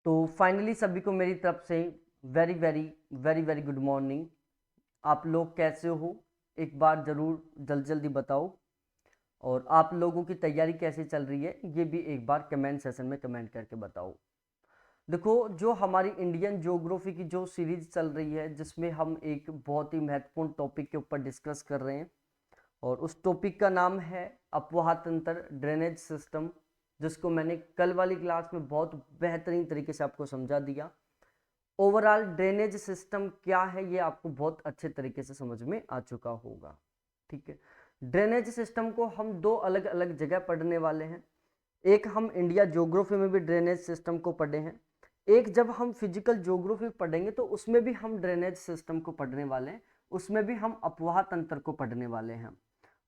तो फाइनली सभी को मेरी तरफ से very very very very good morning. आप लोग कैसे हो? एक बार ज़रूर जल्दी जल्दी बताओ। और आप लोगों की तैयारी कैसे चल रही है ये भी एक बार कमेंट सेशन में कमेंट करके बताओ। देखो, जो हमारी इंडियन ज्योग्राफी की जो सीरीज चल रही है जिसमें हम एक बहुत ही महत्वपूर्ण टॉपिक के ऊपर डिस्कस कर रहे हैं, और उस टॉपिक का नाम है अपवाह तंत्र, ड्रेनेज सिस्टम, जिसको मैंने कल वाली क्लास में बहुत बेहतरीन तरीके से आपको समझा दिया। ओवरऑल ड्रेनेज सिस्टम क्या है ये आपको बहुत अच्छे तरीके से समझ में आ चुका होगा। ठीक है, ड्रेनेज सिस्टम को हम दो अलग अलग जगह पढ़ने वाले हैं। एक हम इंडिया ज्योग्राफी में भी ड्रेनेज सिस्टम को पढ़े हैं, एक जब हम फिजिकल ज्योग्राफी पढ़ेंगे तो उसमें भी हम ड्रेनेज सिस्टम को पढ़ने वाले हैं, उसमें भी हम अपवाह तंत्र को पढ़ने वाले हैं।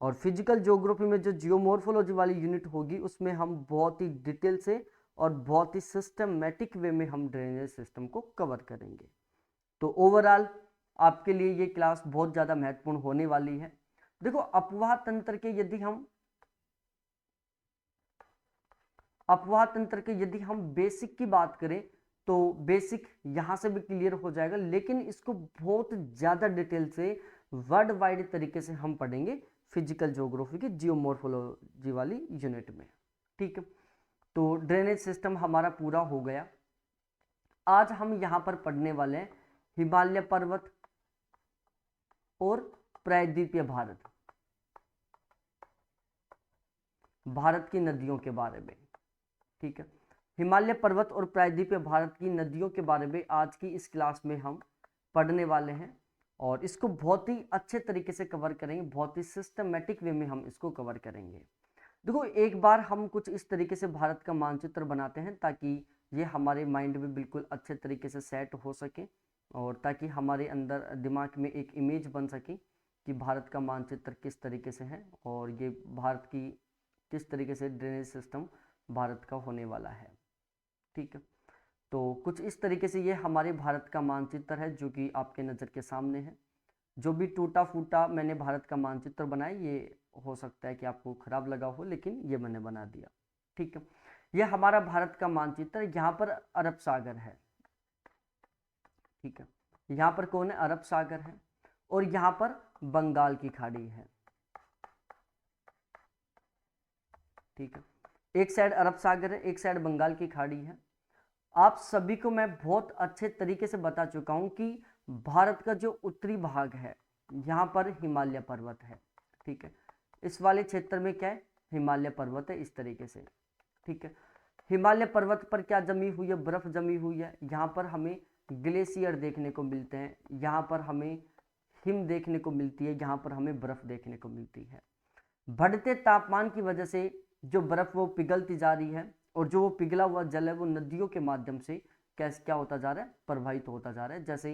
और फिजिकल ज्योग्राफी में जो जियोमॉर्फोलॉजी वाली यूनिट होगी उसमें हम बहुत ही डिटेल से और बहुत ही सिस्टमेटिक वे में हम ड्रेनेज सिस्टम को कवर करेंगे। तो ओवरऑल आपके लिए ये क्लास बहुत ज़्यादा महत्वपूर्ण होने वाली है। देखो, अपवाह तंत्र के यदि हम बेसिक की बात करें तो बेसिक यहाँ से भी क्लियर हो जाएगा, लेकिन इसको बहुत ज़्यादा डिटेल से वर्ल्ड वाइड तरीके से हम पढ़ेंगे फिजिकल ज्योग्राफी की जियोमॉर्फोलॉजी वाली यूनिट में। ठीक है, तो ड्रेनेज सिस्टम हमारा पूरा हो गया। आज हम यहाँ पर पढ़ने वाले हैं हिमालय पर्वत और प्रायद्वीपीय भारत की नदियों के बारे में। ठीक है, हिमालय पर्वत और प्रायद्वीपीय भारत की नदियों के बारे में आज की इस क्लास में हम पढ़ने वाले हैं, और इसको बहुत ही अच्छे तरीके से कवर करेंगे, बहुत ही सिस्टमेटिक वे में हम इसको कवर करेंगे। देखो, एक बार हम कुछ इस तरीके से भारत का मानचित्र बनाते हैं ताकि ये हमारे माइंड में बिल्कुल अच्छे तरीके से सेट हो सके, और ताकि हमारे अंदर दिमाग में एक इमेज बन सके कि भारत का मानचित्र किस तरीके से है और ये भारत की किस तरीके से ड्रेनेज सिस्टम भारत का होने वाला है। ठीक है, तो कुछ इस तरीके से ये हमारे भारत का मानचित्र है जो कि आपके नज़र के सामने है। जो भी टूटा फूटा मैंने भारत का मानचित्र बनाया, ये हो सकता है कि आपको खराब लगा हो, लेकिन ये मैंने बना दिया। ठीक है, ये हमारा भारत का मानचित्र, यहाँ पर अरब सागर है। ठीक है, यहाँ पर कौन है? अरब सागर है, और यहाँ पर बंगाल की खाड़ी है। ठीक है, एक साइड अरब सागर है, एक साइड बंगाल की खाड़ी है। आप सभी को मैं बहुत अच्छे तरीके से बता चुका हूं कि भारत का जो उत्तरी भाग है यहाँ पर हिमालय पर्वत है। ठीक है, इस वाले क्षेत्र में क्या है? हिमालय पर्वत है, इस तरीके से। ठीक है, हिमालय पर्वत पर क्या जमी हुई है? बर्फ जमी हुई है। यहाँ पर हमें ग्लेशियर देखने को मिलते हैं, यहाँ पर हमें हिम देखने को मिलती है, यहाँ पर हमें बर्फ देखने को मिलती है। बढ़ते तापमान की वजह से जो बर्फ वो पिघलती जा रही है, और जो वो पिघला हुआ जल है वो नदियों के माध्यम से कैसे क्या होता जा रहा है? प्रवाहित होता जा रहा है। जैसे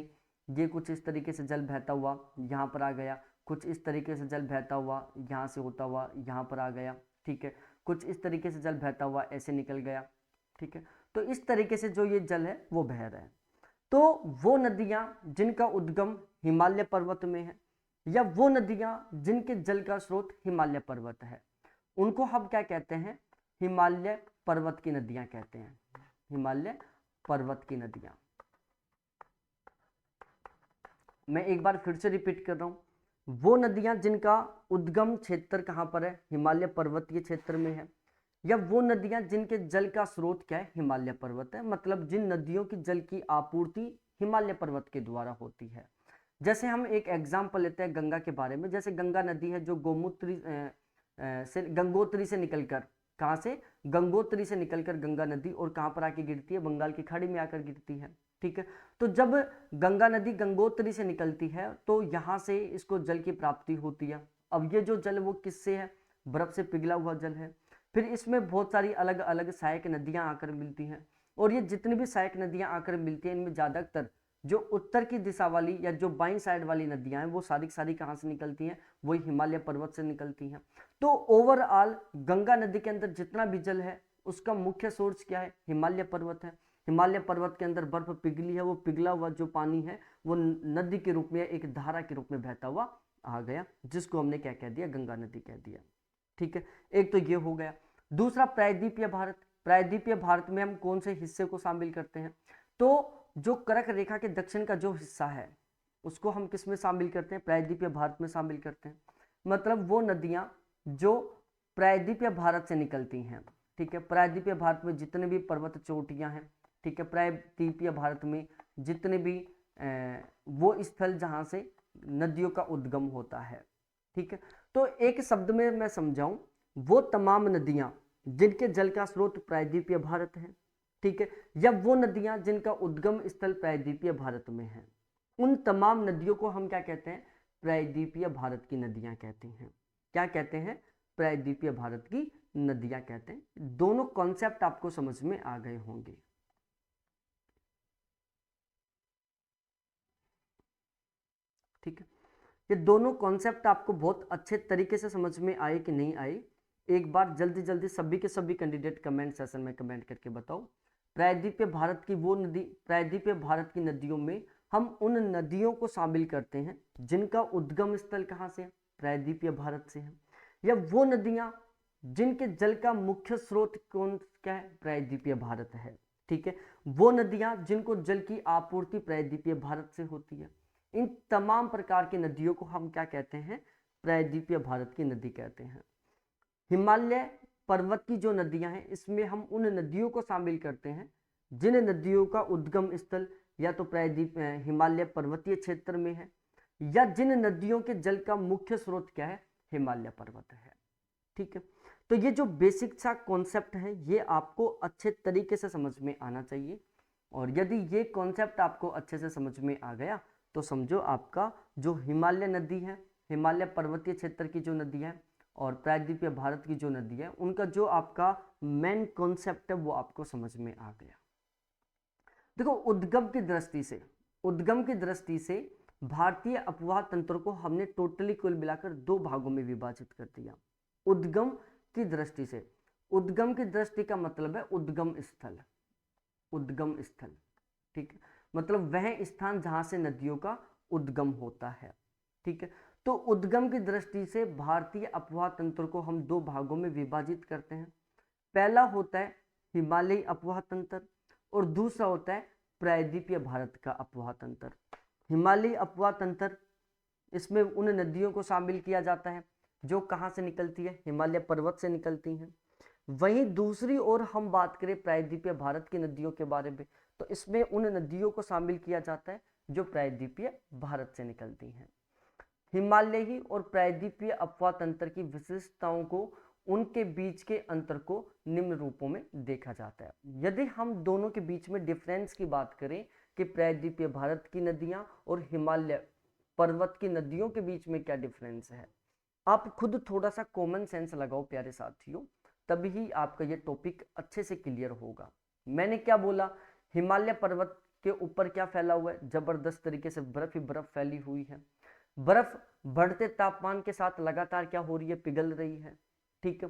ये कुछ इस तरीके से जल बहता हुआ यहाँ पर आ गया, कुछ इस तरीके से जल बहता हुआ यहाँ से होता हुआ यहाँ पर आ गया। ठीक है, कुछ इस तरीके से जल बहता हुआ ऐसे निकल गया। ठीक है, तो इस तरीके से जो ये जल है वो बह रहा है। तो वो नदियाँ जिनका उद्गम हिमालय पर्वत में है, या वो नदियाँ जिनके जल का स्रोत हिमालय पर्वत है, उनको हम क्या कहते हैं? हिमालय पर्वत की नदियाँ कहते हैं। हिमालय पर्वत की नदियाँ। मैं एक बार फिर से रिपीट कर रहा हूँ, वो नदियाँ जिनका उद्गम क्षेत्र कहाँ पर है? हिमालय पर्वतीय क्षेत्र में है, या वो नदियाँ जिनके जल का स्रोत क्या है? हिमालय पर्वत है। मतलब जिन नदियों की जल की आपूर्ति हिमालय पर्वत के द्वारा होती है। जैसे हम एक एग्जाम्पल लेते हैं गंगा के बारे में। जैसे गंगा नदी है जो गंगोत्री से निकलकर, कहाँ से? गंगोत्री से निकलकर गंगा नदी और कहाँ पर आके गिरती है? बंगाल की खाड़ी में आकर गिरती है। ठीक है, तो जब गंगा नदी गंगोत्री से निकलती है तो यहाँ से इसको जल की प्राप्ति होती है। अब ये जो जल वो किससे है? बर्फ से पिघला हुआ जल है। फिर इसमें बहुत सारी अलग अलग सहायक नदियाँ आकर मिलती हैं, और ये जितनी भी सहायक नदियाँ आकर मिलती हैं इनमें ज़्यादातर जो उत्तर की दिशा वाली या जो बाईं साइड वाली नदियाँ हैं वो सारी कहाँ से निकलती हैं? वही हिमालय पर्वत से निकलती हैं। तो ओवरऑल गंगा नदी के अंदर जितना भी जल है उसका मुख्य सोर्स क्या है? हिमालय पर्वत है। हिमालय पर्वत के अंदर बर्फ पिघली है, वो पिघला हुआ जो पानी है वो नदी के रूप में, एक धारा के रूप में बहता हुआ आ गया, जिसको हमने क्या कह दिया? गंगा नदी कह दिया। ठीक है, एक तो ये हो गया। दूसरा प्रायद्वीपीय भारत। प्रायद्वीपीय भारत में हम कौन से हिस्से को शामिल करते हैं? तो जो कर्क रेखा के दक्षिण का जो हिस्सा है उसको हम किस में शामिल करते हैं? प्रायद्वीपीय भारत में शामिल करते हैं। मतलब वो नदियां जो प्रायद्वीपीय भारत से निकलती हैं, ठीक है। प्रायद्वीपीय भारत में जितने भी पर्वत चोटियां हैं, ठीक है, प्रायद्वीपीय भारत में जितने भी वो स्थल जहां से नदियों का उद्गम होता है, ठीक है। तो एक शब्द में मैं समझाऊं, वो तमाम नदियां जिनके जल का स्रोत प्रायद्वीपीय भारत है, ठीक है, या वो नदियां जिनका उद्गम स्थल प्रायद्वीपीय भारत में है, उन तमाम नदियों को हम क्या कहते हैं? प्रायद्वीपीय भारत की नदियां कहते हैं। क्या कहते हैं? प्रायद्वीपीय भारत की नदियां कहते हैं। दोनों कॉन्सेप्ट आपको समझ में आ गए होंगे, ठीक है। ये दोनों कॉन्सेप्ट आपको बहुत अच्छे तरीके से समझ में आए कि नहीं आए? एक बार जल्दी जल्दी सभी के सभी कैंडिडेट कमेंट सेशन में कमेंट करके बताओ। प्रायद्वीपीय भारत की वो नदी, प्रायद्वीपीय भारत की नदियों में हम उन नदियों को शामिल करते हैं जिनका उद्गम स्थल कहाँ से है? प्रायद्वीपीय भारत से है। या वो नदियाँ जिनके जल का मुख्य स्रोत कौन क्या है? प्रायद्वीपीय भारत है, ठीक है। वो नदियाँ जिनको जल की आपूर्ति प्रायद्वीपीय भारत से होती है। इन तमाम प्रकार की नदियों को हम क्या कहते हैं? प्रायद्वीपीय भारत की नदी कहते हैं। हिमालय पर्वत की जो नदियां हैं, इसमें हम उन नदियों को शामिल करते हैं जिन नदियों का उद्गम स्थल या तो प्रायद्वीप हिमालय पर्वतीय क्षेत्र में है, या जिन नदियों के जल का मुख्य स्रोत क्या है? हिमालय पर्वत है, ठीक है। तो ये जो बेसिक सा कॉन्सेप्ट है ये आपको अच्छे तरीके से समझ में आना चाहिए, और यदि ये कॉन्सेप्ट आपको अच्छे से समझ में आ गया तो समझो आपका जो हिमालय नदी है, हिमालय पर्वतीय क्षेत्र की जो नदी है, और प्रायद्वीपीय भारत की जो नदी है, उनका जो आपका मेन कॉन्सेप्ट है वो आपको समझ में आ गया। देखो, उद्गम की दृष्टि से भारतीय अपवाह तंत्र को हमने टोटली कुल मिलाकर दो भागों में विभाजित कर दिया। उद्गम की दृष्टि से, उद्गम की दृष्टि का मतलब है उद्गम स्थल, उद्गम स्थल, ठीक है, मतलब वह स्थान जहां से नदियों का उद्गम होता है, ठीक है। तो उद्गम की दृष्टि से भारतीय अपवाह तंत्र को हम दो भागों में विभाजित करते हैं। पहला होता है हिमालयी अपवाह तंत्र, और दूसरा होता है प्रायद्वीपीय भारत का अपवाह तंत्र। हिमालयी अपवाह तंत्र, इसमें उन नदियों को शामिल किया जाता है जो कहाँ से निकलती है? हिमालय पर्वत से निकलती हैं। वहीं दूसरी ओर हम बात करें प्रायद्वीपीय भारत की नदियों के बारे में, तो इसमें उन नदियों को शामिल किया जाता है जो प्रायद्वीपीय भारत से निकलती हैं। हिमालयी और प्रायद्वीपीय अपवाह तंत्र की विशेषताओं को, उनके बीच के अंतर को निम्न रूपों में देखा जाता है। यदि हम दोनों के बीच में डिफरेंस की बात करें कि प्रायद्वीपीय भारत की नदियां और हिमालय पर्वत की नदियों के बीच में क्या डिफरेंस है, आप खुद थोड़ा सा कॉमन सेंस लगाओ प्यारे साथियों, तभी आपका ये टॉपिक अच्छे से क्लियर होगा। मैंने क्या बोला? हिमालय पर्वत के ऊपर क्या फैला हुआ है? जबरदस्त तरीके से बर्फ ही बर्फ फैली हुई है। बर्फ बढ़ते तापमान के साथ लगातार क्या हो रही है? पिघल रही है, ठीक है।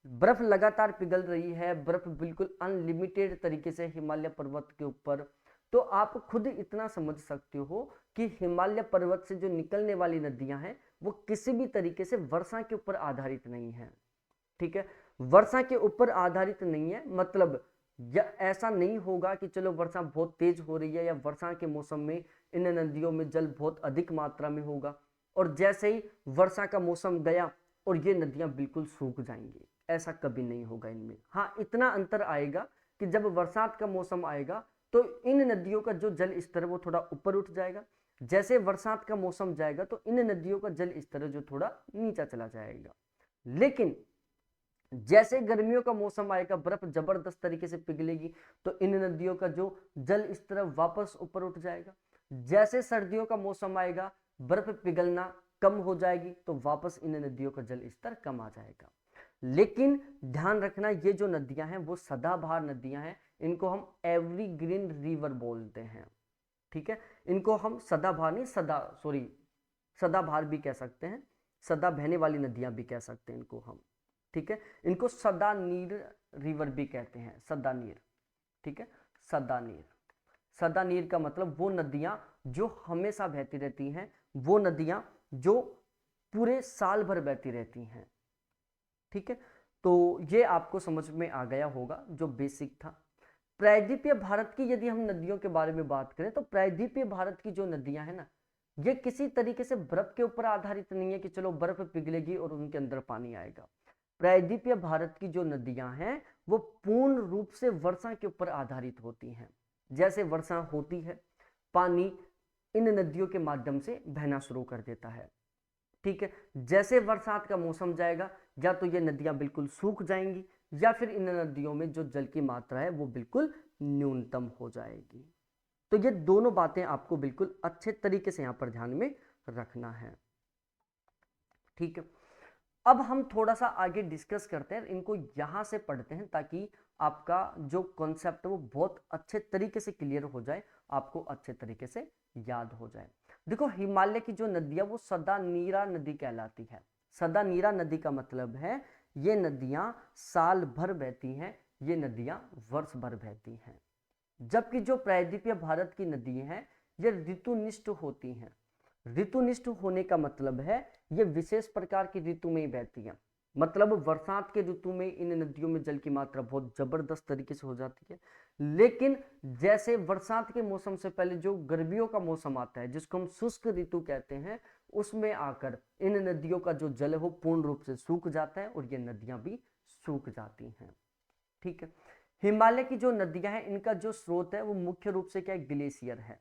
बर्फ लगातार पिघल रही है, बर्फ बिल्कुल अनलिमिटेड तरीके से हिमालय पर्वत के ऊपर। तो आप खुद इतना समझ सकते हो कि हिमालय पर्वत से जो निकलने वाली नदियां हैं वो किसी भी तरीके से वर्षा के ऊपर आधारित नहीं है, ठीक है। वर्षा के ऊपर आधारित नहीं है, मतलब या ऐसा नहीं होगा कि चलो वर्षा बहुत तेज हो रही है या वर्षा के मौसम में इन नदियों में जल बहुत अधिक मात्रा में होगा और जैसे ही वर्षा का मौसम गया और ये नदियां बिल्कुल सूख जाएंगी, ऐसा कभी नहीं होगा इनमें। हाँ, इतना अंतर आएगा कि जब बरसात का मौसम आएगा तो इन नदियों का जो जल स्तर वो थोड़ा ऊपर उठ जाएगा, जैसे बरसात का मौसम जाएगा तो इन नदियों का जल स्तर जो थोड़ा नीचा चला जाएगा। लेकिन जैसे गर्मियों का मौसम आएगा, बर्फ जबरदस्त तरीके से पिघलेगी तो इन नदियों का जो जल स्तर वापस ऊपर उठ जाएगा। जैसे सर्दियों का मौसम आएगा, बर्फ पिघलना कम हो जाएगी तो वापस इन नदियों का जल स्तर कम आ जाएगा। लेकिन ध्यान रखना, ये जो नदियां हैं वो सदाबहार नदियां हैं, इनको हम एवरीग्रीन रिवर बोलते हैं, ठीक है। इनको हम सदाबहार नहीं, सदाबहार भी कह सकते हैं, सदा बहने वाली नदियां भी कह सकते हैं इनको हम, ठीक है। इनको सदा नीर रिवर भी कहते हैं, सदा नीर, ठीक है। सदा नीर, सदा नीर का मतलब वो नदियां जो हमेशा बहती रहती हैं, वो नदियां जो पूरे साल भर बहती रहती हैं, ठीक है। तो ये आपको समझ में आ गया होगा जो बेसिक था। प्रायद्वीपीय भारत की यदि हम नदियों के बारे में बात करें तो प्रायद्वीपीय भारत की जो नदियां हैं ना, ये किसी तरीके से बर्फ के ऊपर आधारित नहीं है कि चलो बर्फ पिघलेगी और उनके अंदर पानी आएगा। प्रायद्वीपीय भारत की जो नदियां हैं वो पूर्ण रूप से वर्षा के ऊपर आधारित होती हैं। जैसे वर्षा होती है, पानी इन नदियों के माध्यम से बहना शुरू कर देता है। ठीक है, जैसे बरसात का मौसम जाएगा या तो ये नदियां बिल्कुल सूख जाएंगी या फिर इन नदियों में जो जल की मात्रा है वो बिल्कुल न्यूनतम हो जाएगी। तो ये दोनों बातें आपको बिल्कुल अच्छे तरीके से यहाँ पर ध्यान में रखना है। ठीक है, अब हम थोड़ा सा आगे डिस्कस करते हैं, इनको यहाँ से पढ़ते हैं ताकि आपका जो कॉन्सेप्ट है वो बहुत अच्छे तरीके से क्लियर हो जाए, आपको अच्छे तरीके से याद हो जाए। देखो, हिमालय की जो नदियाँ वो सदा नीरा नदी कहलाती है। सदा नीरा नदी का मतलब है ये नदियाँ साल भर बहती हैं, ये नदियाँ वर्ष भर बहती हैं। जबकि जो प्रायद्वीपीय भारत की नदी हैं ये ऋतुनिष्ठ होती हैं। ऋतुनिष्ठ होने का मतलब है ये विशेष प्रकार की ऋतु में ही बहती है। मतलब बरसात के ऋतु में इन नदियों में जल की मात्रा बहुत जबरदस्त तरीके से हो जाती है, लेकिन जैसे बरसात के मौसम से पहले जो गर्मियों का मौसम आता है जिसको हम शुष्क ऋतु कहते हैं, उसमें आकर इन नदियों का जो जल है वो पूर्ण रूप से सूख जाता है और ये नदियां भी सूख जाती हैं। ठीक है, हिमालय की जो नदियां हैं इनका जो स्रोत है वो मुख्य रूप से क्या है, ग्लेशियर है।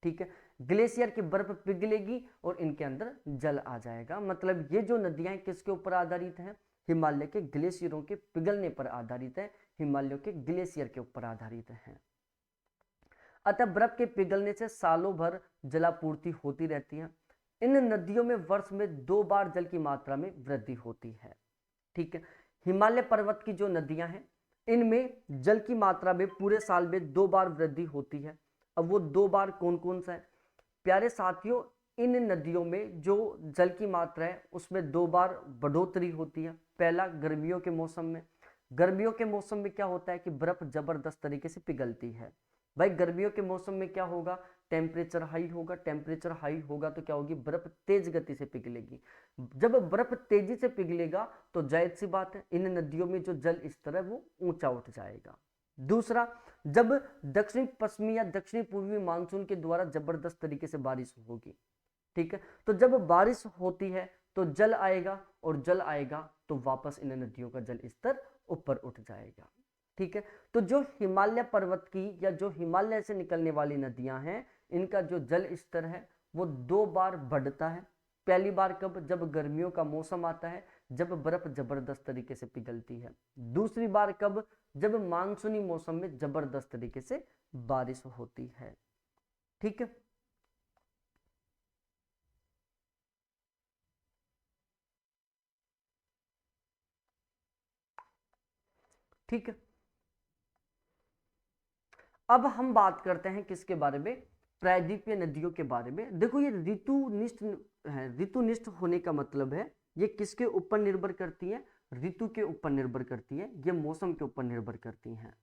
ठीक है, ग्लेशियर की बर्फ पिघलेगी और इनके अंदर जल आ जाएगा। मतलब ये जो नदियां किसके ऊपर आधारित हैं, हिमालय के ग्लेशियरों के पिघलने पर आधारित है, हिमालय के ग्लेशियर के ऊपर आधारित है। अतः बर्फ के पिघलने से सालों भर जलापूर्ति होती रहती है। इन नदियों में वर्ष में 2 बार जल की मात्रा में वृद्धि होती है। ठीक है, हिमालय पर्वत की जो नदियां हैं इनमें जल की मात्रा में पूरे साल में 2 बार वृद्धि होती है। अब वो 2 बार कौन कौन सा है प्यारे साथियों, इन नदियों में जो जल की मात्रा है उसमें 2 बार बढ़ोतरी होती है। पहला गर्मियों के मौसम में। गर्मियों के मौसम में क्या होता है कि बर्फ जबरदस्त तरीके से पिघलती है। भाई गर्मियों के मौसम में क्या होगा, टेम्परेचर हाई होगा। टेम्परेचर हाई होगा तो क्या होगी, बर्फ तेज गति से पिघलेगी। जब बर्फ तेजी से पिघलेगा तो जाहिर सी बात है इन नदियों में जो जल स्तर है वो ऊंचा उठ जाएगा। दूसरा, जब दक्षिणी पश्चिमी या दक्षिणी पूर्वी मानसून के द्वारा जबरदस्त तरीके से बारिश होगी। ठीक है, तो जब बारिश होती है तो जल आएगा और जल आएगा तो वापस इन नदियों का जल स्तर ऊपर उठ जाएगा। ठीक है, तो जो हिमालय पर्वत की या जो हिमालय से निकलने वाली नदियां हैं इनका जो जल स्तर है वो 2 बार बढ़ता है। पहली बार कब, जब गर्मियों का मौसम आता है, जब बर्फ जबरदस्त तरीके से पिघलती है। दूसरी बार कब, जब मानसूनी मौसम में जबरदस्त तरीके से बारिश होती है। ठीक है, ठीक है, अब हम बात करते हैं किसके बारे में, प्रायद्वीपीय नदियों के बारे में। देखो ये ऋतुनिष्ठ है। ऋतुनिष्ठ होने का मतलब है ये किसके ऊपर निर्भर करती है, ऋतु के ऊपर निर्भर करती है, ये मौसम के ऊपर निर्भर करती हैं।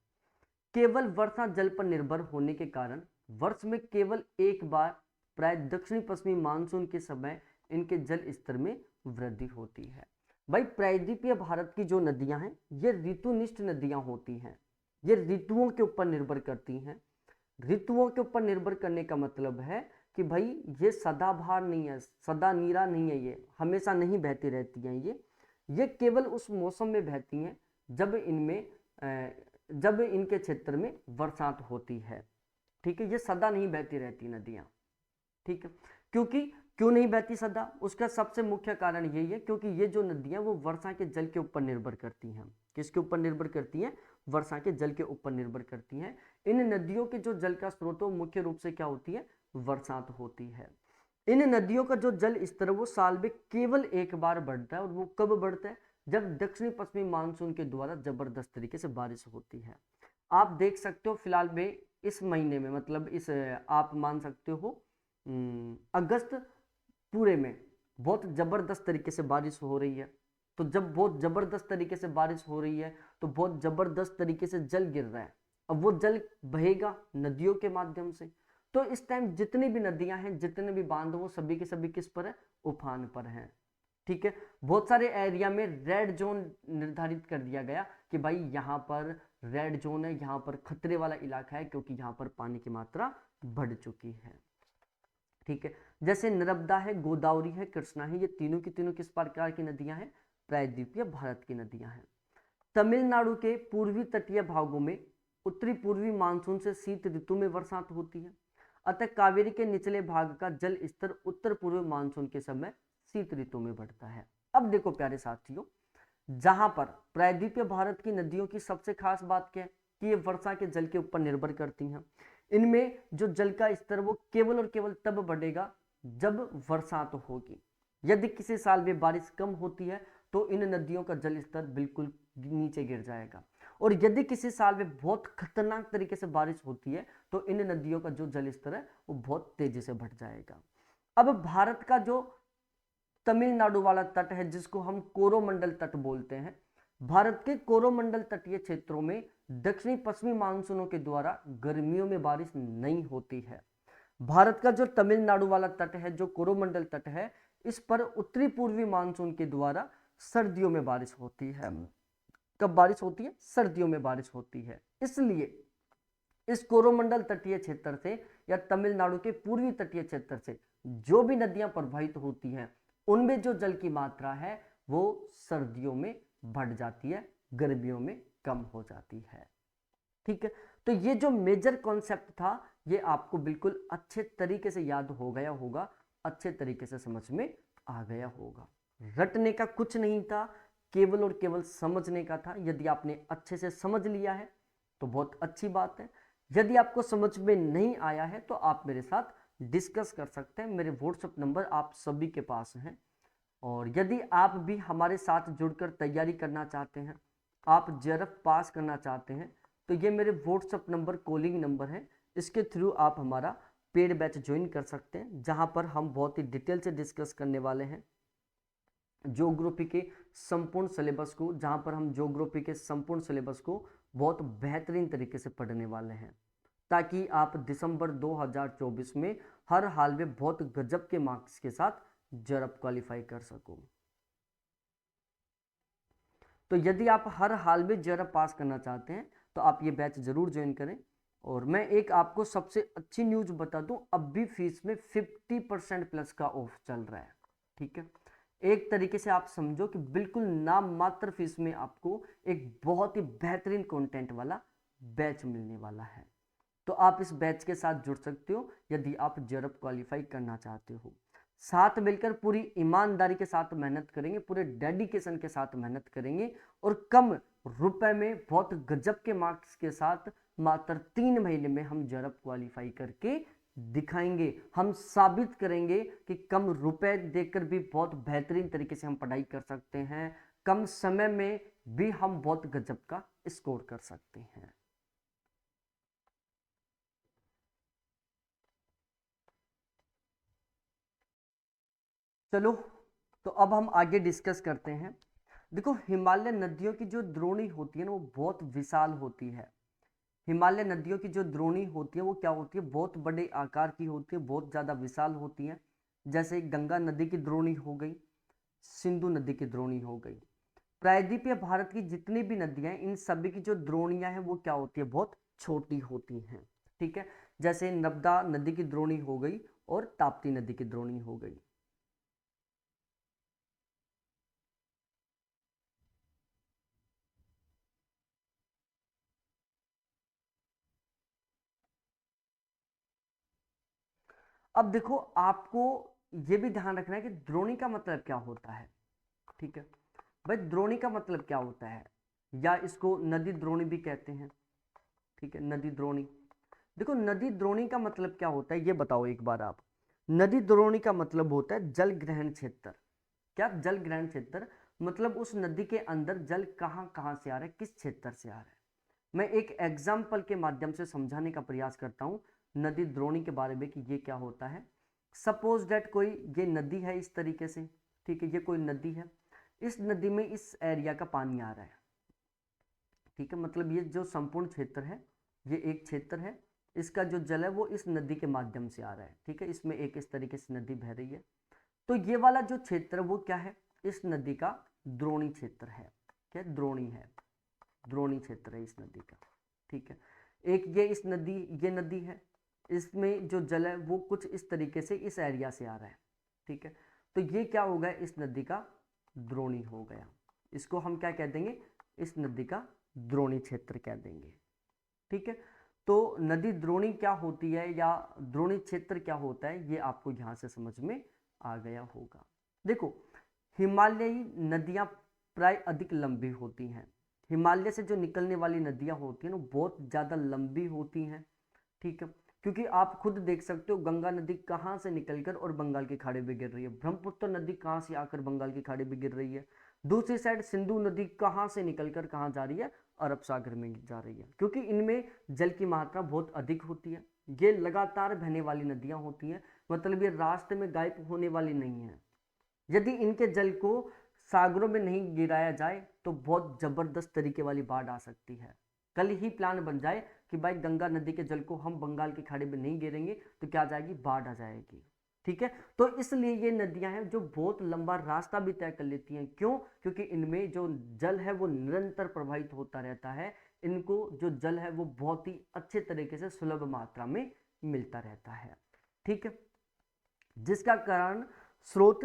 केवल वर्षा जल पर निर्भर होने के कारण वर्ष में केवल एक बार प्राय दक्षिणी पश्चिमी मानसून के समय इनके जल स्तर में वृद्धि होती है। भाई प्रायद्वीपीय भारत की जो नदियां हैं ये ऋतुनिष्ठ नदियां होती हैं, ये ऋतुओं के ऊपर निर्भर करती हैं। ऋतुओं के ऊपर निर्भर करने का मतलब है कि भाई ये सदाबहार नहीं है, सदा नीरा नहीं है, ये हमेशा नहीं बहती रहती हैं। ये केवल उस मौसम में बहती हैं जब इनमें जब इनके क्षेत्र में बरसात होती है। ठीक है, ये सदा नहीं बहती रहती नदियाँ। ठीक है, क्योंकि क्यों नहीं बहती सदा, उसका सबसे मुख्य कारण यही है क्योंकि ये जो नदियाँ वो वर्षा के जल के ऊपर निर्भर करती हैं। किसके ऊपर निर्भर करती हैं, वर्षा के जल के ऊपर निर्भर करती हैं। इन नदियों के जो जल का स्रोत मुख्य रूप से क्या होती है, बरसात होती है। इन नदियों का जो जल स्तर वो साल में केवल एक बार बढ़ता है, और वो कब बढ़ता है, जब दक्षिणी पश्चिमी मानसून के द्वारा जबरदस्त तरीके से बारिश होती है। आप देख सकते हो फिलहाल में इस महीने में, मतलब इस आप मान सकते हो अगस्त पूरे में बहुत जबरदस्त तरीके से बारिश हो रही है। तो जब बहुत जबरदस्त तरीके से बारिश हो रही है तो बहुत जबरदस्त तरीके से जल गिर रहा है। अब वो जल बहेगा नदियों के माध्यम से, तो इस टाइम जितनी भी नदियां हैं, जितने भी बांध, वो सभी के सभी किस पर है, उफान पर हैं। ठीक है, बहुत सारे एरिया में रेड जोन निर्धारित कर दिया गया कि भाई यहाँ पर रेड जोन है, यहाँ पर खतरे वाला इलाका है, क्योंकि यहाँ पर पानी की मात्रा बढ़ चुकी है। ठीक है, जैसे नर्मदा है, गोदावरी है, कृष्णा है, ये तीनों की तीनों किस प्रकार की नदियां हैं? प्रायद्वीपीय भारत की नदियां हैं। तमिलनाडु के पूर्वी तटीय भागों में उत्तरी पूर्वी मानसून से शीत ऋतु में बरसात होती है, अतः कावेरी के निचले भाग का जल स्तर उत्तर पूर्व मानसून के समय शीत ऋतु में बढ़ता है। अब देखो प्यारे साथियों, जहां पर प्रायद्वीपीय भारत की नदियों की सबसे खास बात क्या है कि ये वर्षा के जल के ऊपर निर्भर करती हैं। इनमें जो जल का स्तर वो केवल और केवल तब बढ़ेगा जब बरसात होगी। यदि किसी साल में बारिश कम होती है तो इन नदियों का जल स्तर बिल्कुल नीचे गिर जाएगा, और यदि किसी साल में बहुत खतरनाक तरीके से बारिश होती है तो इन नदियों का जो जल स्तर है वो बहुत तेजी से बढ़ जाएगा। अब भारत का जो तमिलनाडु वाला तट है, जिसको हम कोरोमंडल तट बोलते हैं, भारत के कोरोमंडल तटीय क्षेत्रों में दक्षिणी पश्चिमी मानसूनों के द्वारा गर्मियों में बारिश नहीं होती है। भारत का जो तमिलनाडु वाला तट है, जो कोरोमंडल तट है, इस पर उत्तरी पूर्वी मानसून के द्वारा सर्दियों में बारिश होती है। कब बारिश होती है? सर्दियों में बारिश होती है। इसलिए इस कोरोमंडल तटीय क्षेत्र से या तमिलनाडु के पूर्वी तटीय क्षेत्र से जो भी नदियां प्रवाहित होती हैं, उनमें जो जल की मात्रा है वो सर्दियों में बढ़ जाती है, गर्मियों में कम हो जाती है। ठीक है, तो ये जो मेजर कॉन्सेप्ट था ये आपको बिल्कुल अच्छे तरीके से याद हो गया होगा, अच्छे तरीके से समझ में आ गया होगा। रटने का कुछ नहीं था, केवल और केवल समझने का था। यदि आपने अच्छे से समझ लिया है तो बहुत अच्छी बात है। यदि आपको समझ में नहीं आया है तो आप मेरे साथ डिस्कस कर सकते हैं। मेरे व्हाट्सएप नंबर आप सभी के पास हैं, और यदि आप भी हमारे साथ जुड़कर तैयारी करना चाहते हैं, आप जेआरएफ पास करना चाहते हैं, तो ये मेरे व्हाट्सएप नंबर कॉलिंग नंबर है, इसके थ्रू आप हमारा पेड बैच ज्वाइन कर सकते हैं, जहां पर हम बहुत ही डिटेल से डिस्कस करने वाले हैं ज्योग्राफी के संपूर्ण सिलेबस को, जहां पर हम ज्योग्राफी के संपूर्ण सिलेबस को बहुत बेहतरीन तरीके से पढ़ने वाले हैं, ताकि आप दिसंबर 2024 में हर हाल में बहुत गजब के मार्क्स के साथ जेआरएफ क्वालिफाई कर सको। तो यदि आप हर हाल में जेआरएफ पास करना चाहते हैं तो आप ये बैच जरूर ज्वाइन करें। और मैं एक आपको सबसे अच्छी न्यूज बता दूं, अब भी फीस में 50% प्लस का ऑफ चल रहा है। ठीक है, एक तरीके से आप समझो कि बिल्कुल नाम मात्र फीस में आपको एक बहुत ही बेहतरीन कंटेंट वाला बैच मिलने वाला है। तो आप इस बैच के साथ जुड़ सकते हो यदि आप जेआरएफ क्वालिफाई करना चाहते हो। साथ मिलकर पूरी ईमानदारी के साथ मेहनत करेंगे, पूरे डेडिकेशन के साथ मेहनत करेंगे, और कम रुपए में बहुत गजब के मार्क्स के साथ मात्र 3 महीने में हम जेआरएफ क्वालिफाई करके दिखाएंगे। हम साबित करेंगे कि कम रुपए देकर भी बहुत बेहतरीन तरीके से हम पढ़ाई कर सकते हैं, कम समय में भी हम बहुत गजब का स्कोर कर सकते हैं। चलो, तो अब हम आगे डिस्कस करते हैं। देखो, हिमालय नदियों की जो द्रोणी होती है ना, वो बहुत विशाल होती है। हिमालय नदियों की जो द्रोणी होती है वो क्या होती है? बहुत बड़े आकार की होती है, बहुत ज़्यादा विशाल होती है। जैसे गंगा नदी की द्रोणी हो गई, सिंधु नदी की द्रोणी हो गई। प्रायद्वीपीय भारत की जितनी भी नदियां हैं, इन सभी की जो द्रोणियां हैं वो क्या होती है? बहुत छोटी होती हैं। ठीक है, जैसे नर्मदा नदी की द्रोणी हो गई और ताप्ती नदी की द्रोणी हो गई। अब देखो, आपको ये भी ध्यान रखना है कि द्रोणी का मतलब क्या होता है। ठीक है भाई, द्रोणी का मतलब क्या होता है, या इसको नदी द्रोणी भी कहते हैं। ठीक है, नदी द्रोणी। देखो, नदी द्रोणी का मतलब क्या होता है ये बताओ एक बार आप। नदी द्रोणी का मतलब होता है जल ग्रहण क्षेत्र। क्या जल ग्रहण क्षेत्र? मतलब उस नदी के अंदर जल कहाँ कहाँ से आ रहा है, किस क्षेत्र से आ रहा है। मैं एक एग्जाम्पल के माध्यम से समझाने का प्रयास करता हूँ नदी द्रोणी के बारे में कि ये क्या होता है। सपोज डेट कोई ये नदी है इस तरीके से। ठीक है, ये कोई नदी है, इस नदी में इस एरिया का पानी आ रहा है। ठीक है, मतलब ये जो संपूर्ण क्षेत्र है, ये एक क्षेत्र है, इसका जो जल है वो इस नदी के माध्यम से आ रहा है। ठीक है, इसमें एक इस तरीके से नदी बह रही है। तो ये वाला जो क्षेत्र है वो क्या है? इस नदी का द्रोणी क्षेत्र है। क्या द्रोणी है, द्रोणी क्षेत्र है इस नदी का। ठीक है, एक ये नदी है, इसमें जो जल है वो कुछ इस तरीके से इस एरिया से आ रहा है। ठीक है, तो ये क्या हो गया, इस नदी का द्रोणी हो गया। इसको हम क्या कह देंगे, इस नदी का द्रोणी क्षेत्र कह देंगे। ठीक है, तो नदी द्रोणी क्या होती है या द्रोणी क्षेत्र क्या होता है, ये आपको यहां से समझ में आ गया होगा। देखो, हिमालयी नदियां प्राय अधिक लंबी होती हैं। हिमालय से जो निकलने वाली नदियां होती हैं वो बहुत ज़्यादा लंबी होती हैं। ठीक है, क्योंकि आप खुद देख सकते हो गंगा नदी कहाँ से निकलकर और बंगाल की खाड़ी में गिर रही है, ब्रह्मपुत्र नदी कहाँ से आकर बंगाल की खाड़ी में गिर रही है, दूसरी साइड सिंधु नदी कहाँ से निकलकर कहाँ जा रही है, अरब सागर में जा रही है। क्योंकि इनमें जल की मात्रा बहुत अधिक होती है, ये लगातार बहने वाली नदियां होती हैं, मतलब ये रास्ते में गायब होने वाली नहीं है। यदि इनके जल को सागरों में नहीं गिराया जाए तो बहुत जबरदस्त तरीके वाली बाढ़ आ सकती है। कल ही प्लान बन जाए कि भाई गंगा नदी के जल को हम बंगाल की खाड़ी में नहीं गिरेंगे तो क्या आ जाएगी, बाढ़ आ जाएगी। ठीक है, तो इसलिए ये नदियां हैं जो बहुत लंबा रास्ता भी तय कर लेती हैं। क्यों, क्योंकि इनमें जो जल है वो निरंतर प्रवाहित होता रहता है, इनको जो जल है वो बहुत ही अच्छे तरीके से सुलभ मात्रा में मिलता रहता है। ठीक है, जिसका कारण स्रोत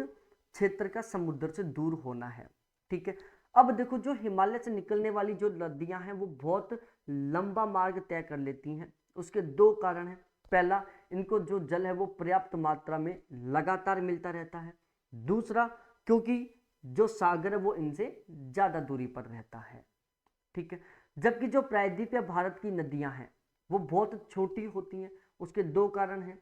क्षेत्र का समुद्र से दूर होना है। ठीक है, अब देखो जो हिमालय से निकलने वाली जो नदियां हैं वो बहुत लंबा मार्ग तय कर लेती हैं। उसके दो कारण हैं, पहला, इनको जो जल है वो पर्याप्त मात्रा में लगातार मिलता रहता है। दूसरा, क्योंकि जो सागर है वो इनसे ज्यादा दूरी पर रहता है। ठीक है, जबकि जो प्रायद्वीपीय भारत की नदियां हैं वो बहुत छोटी होती हैं। उसके दो कारण हैं,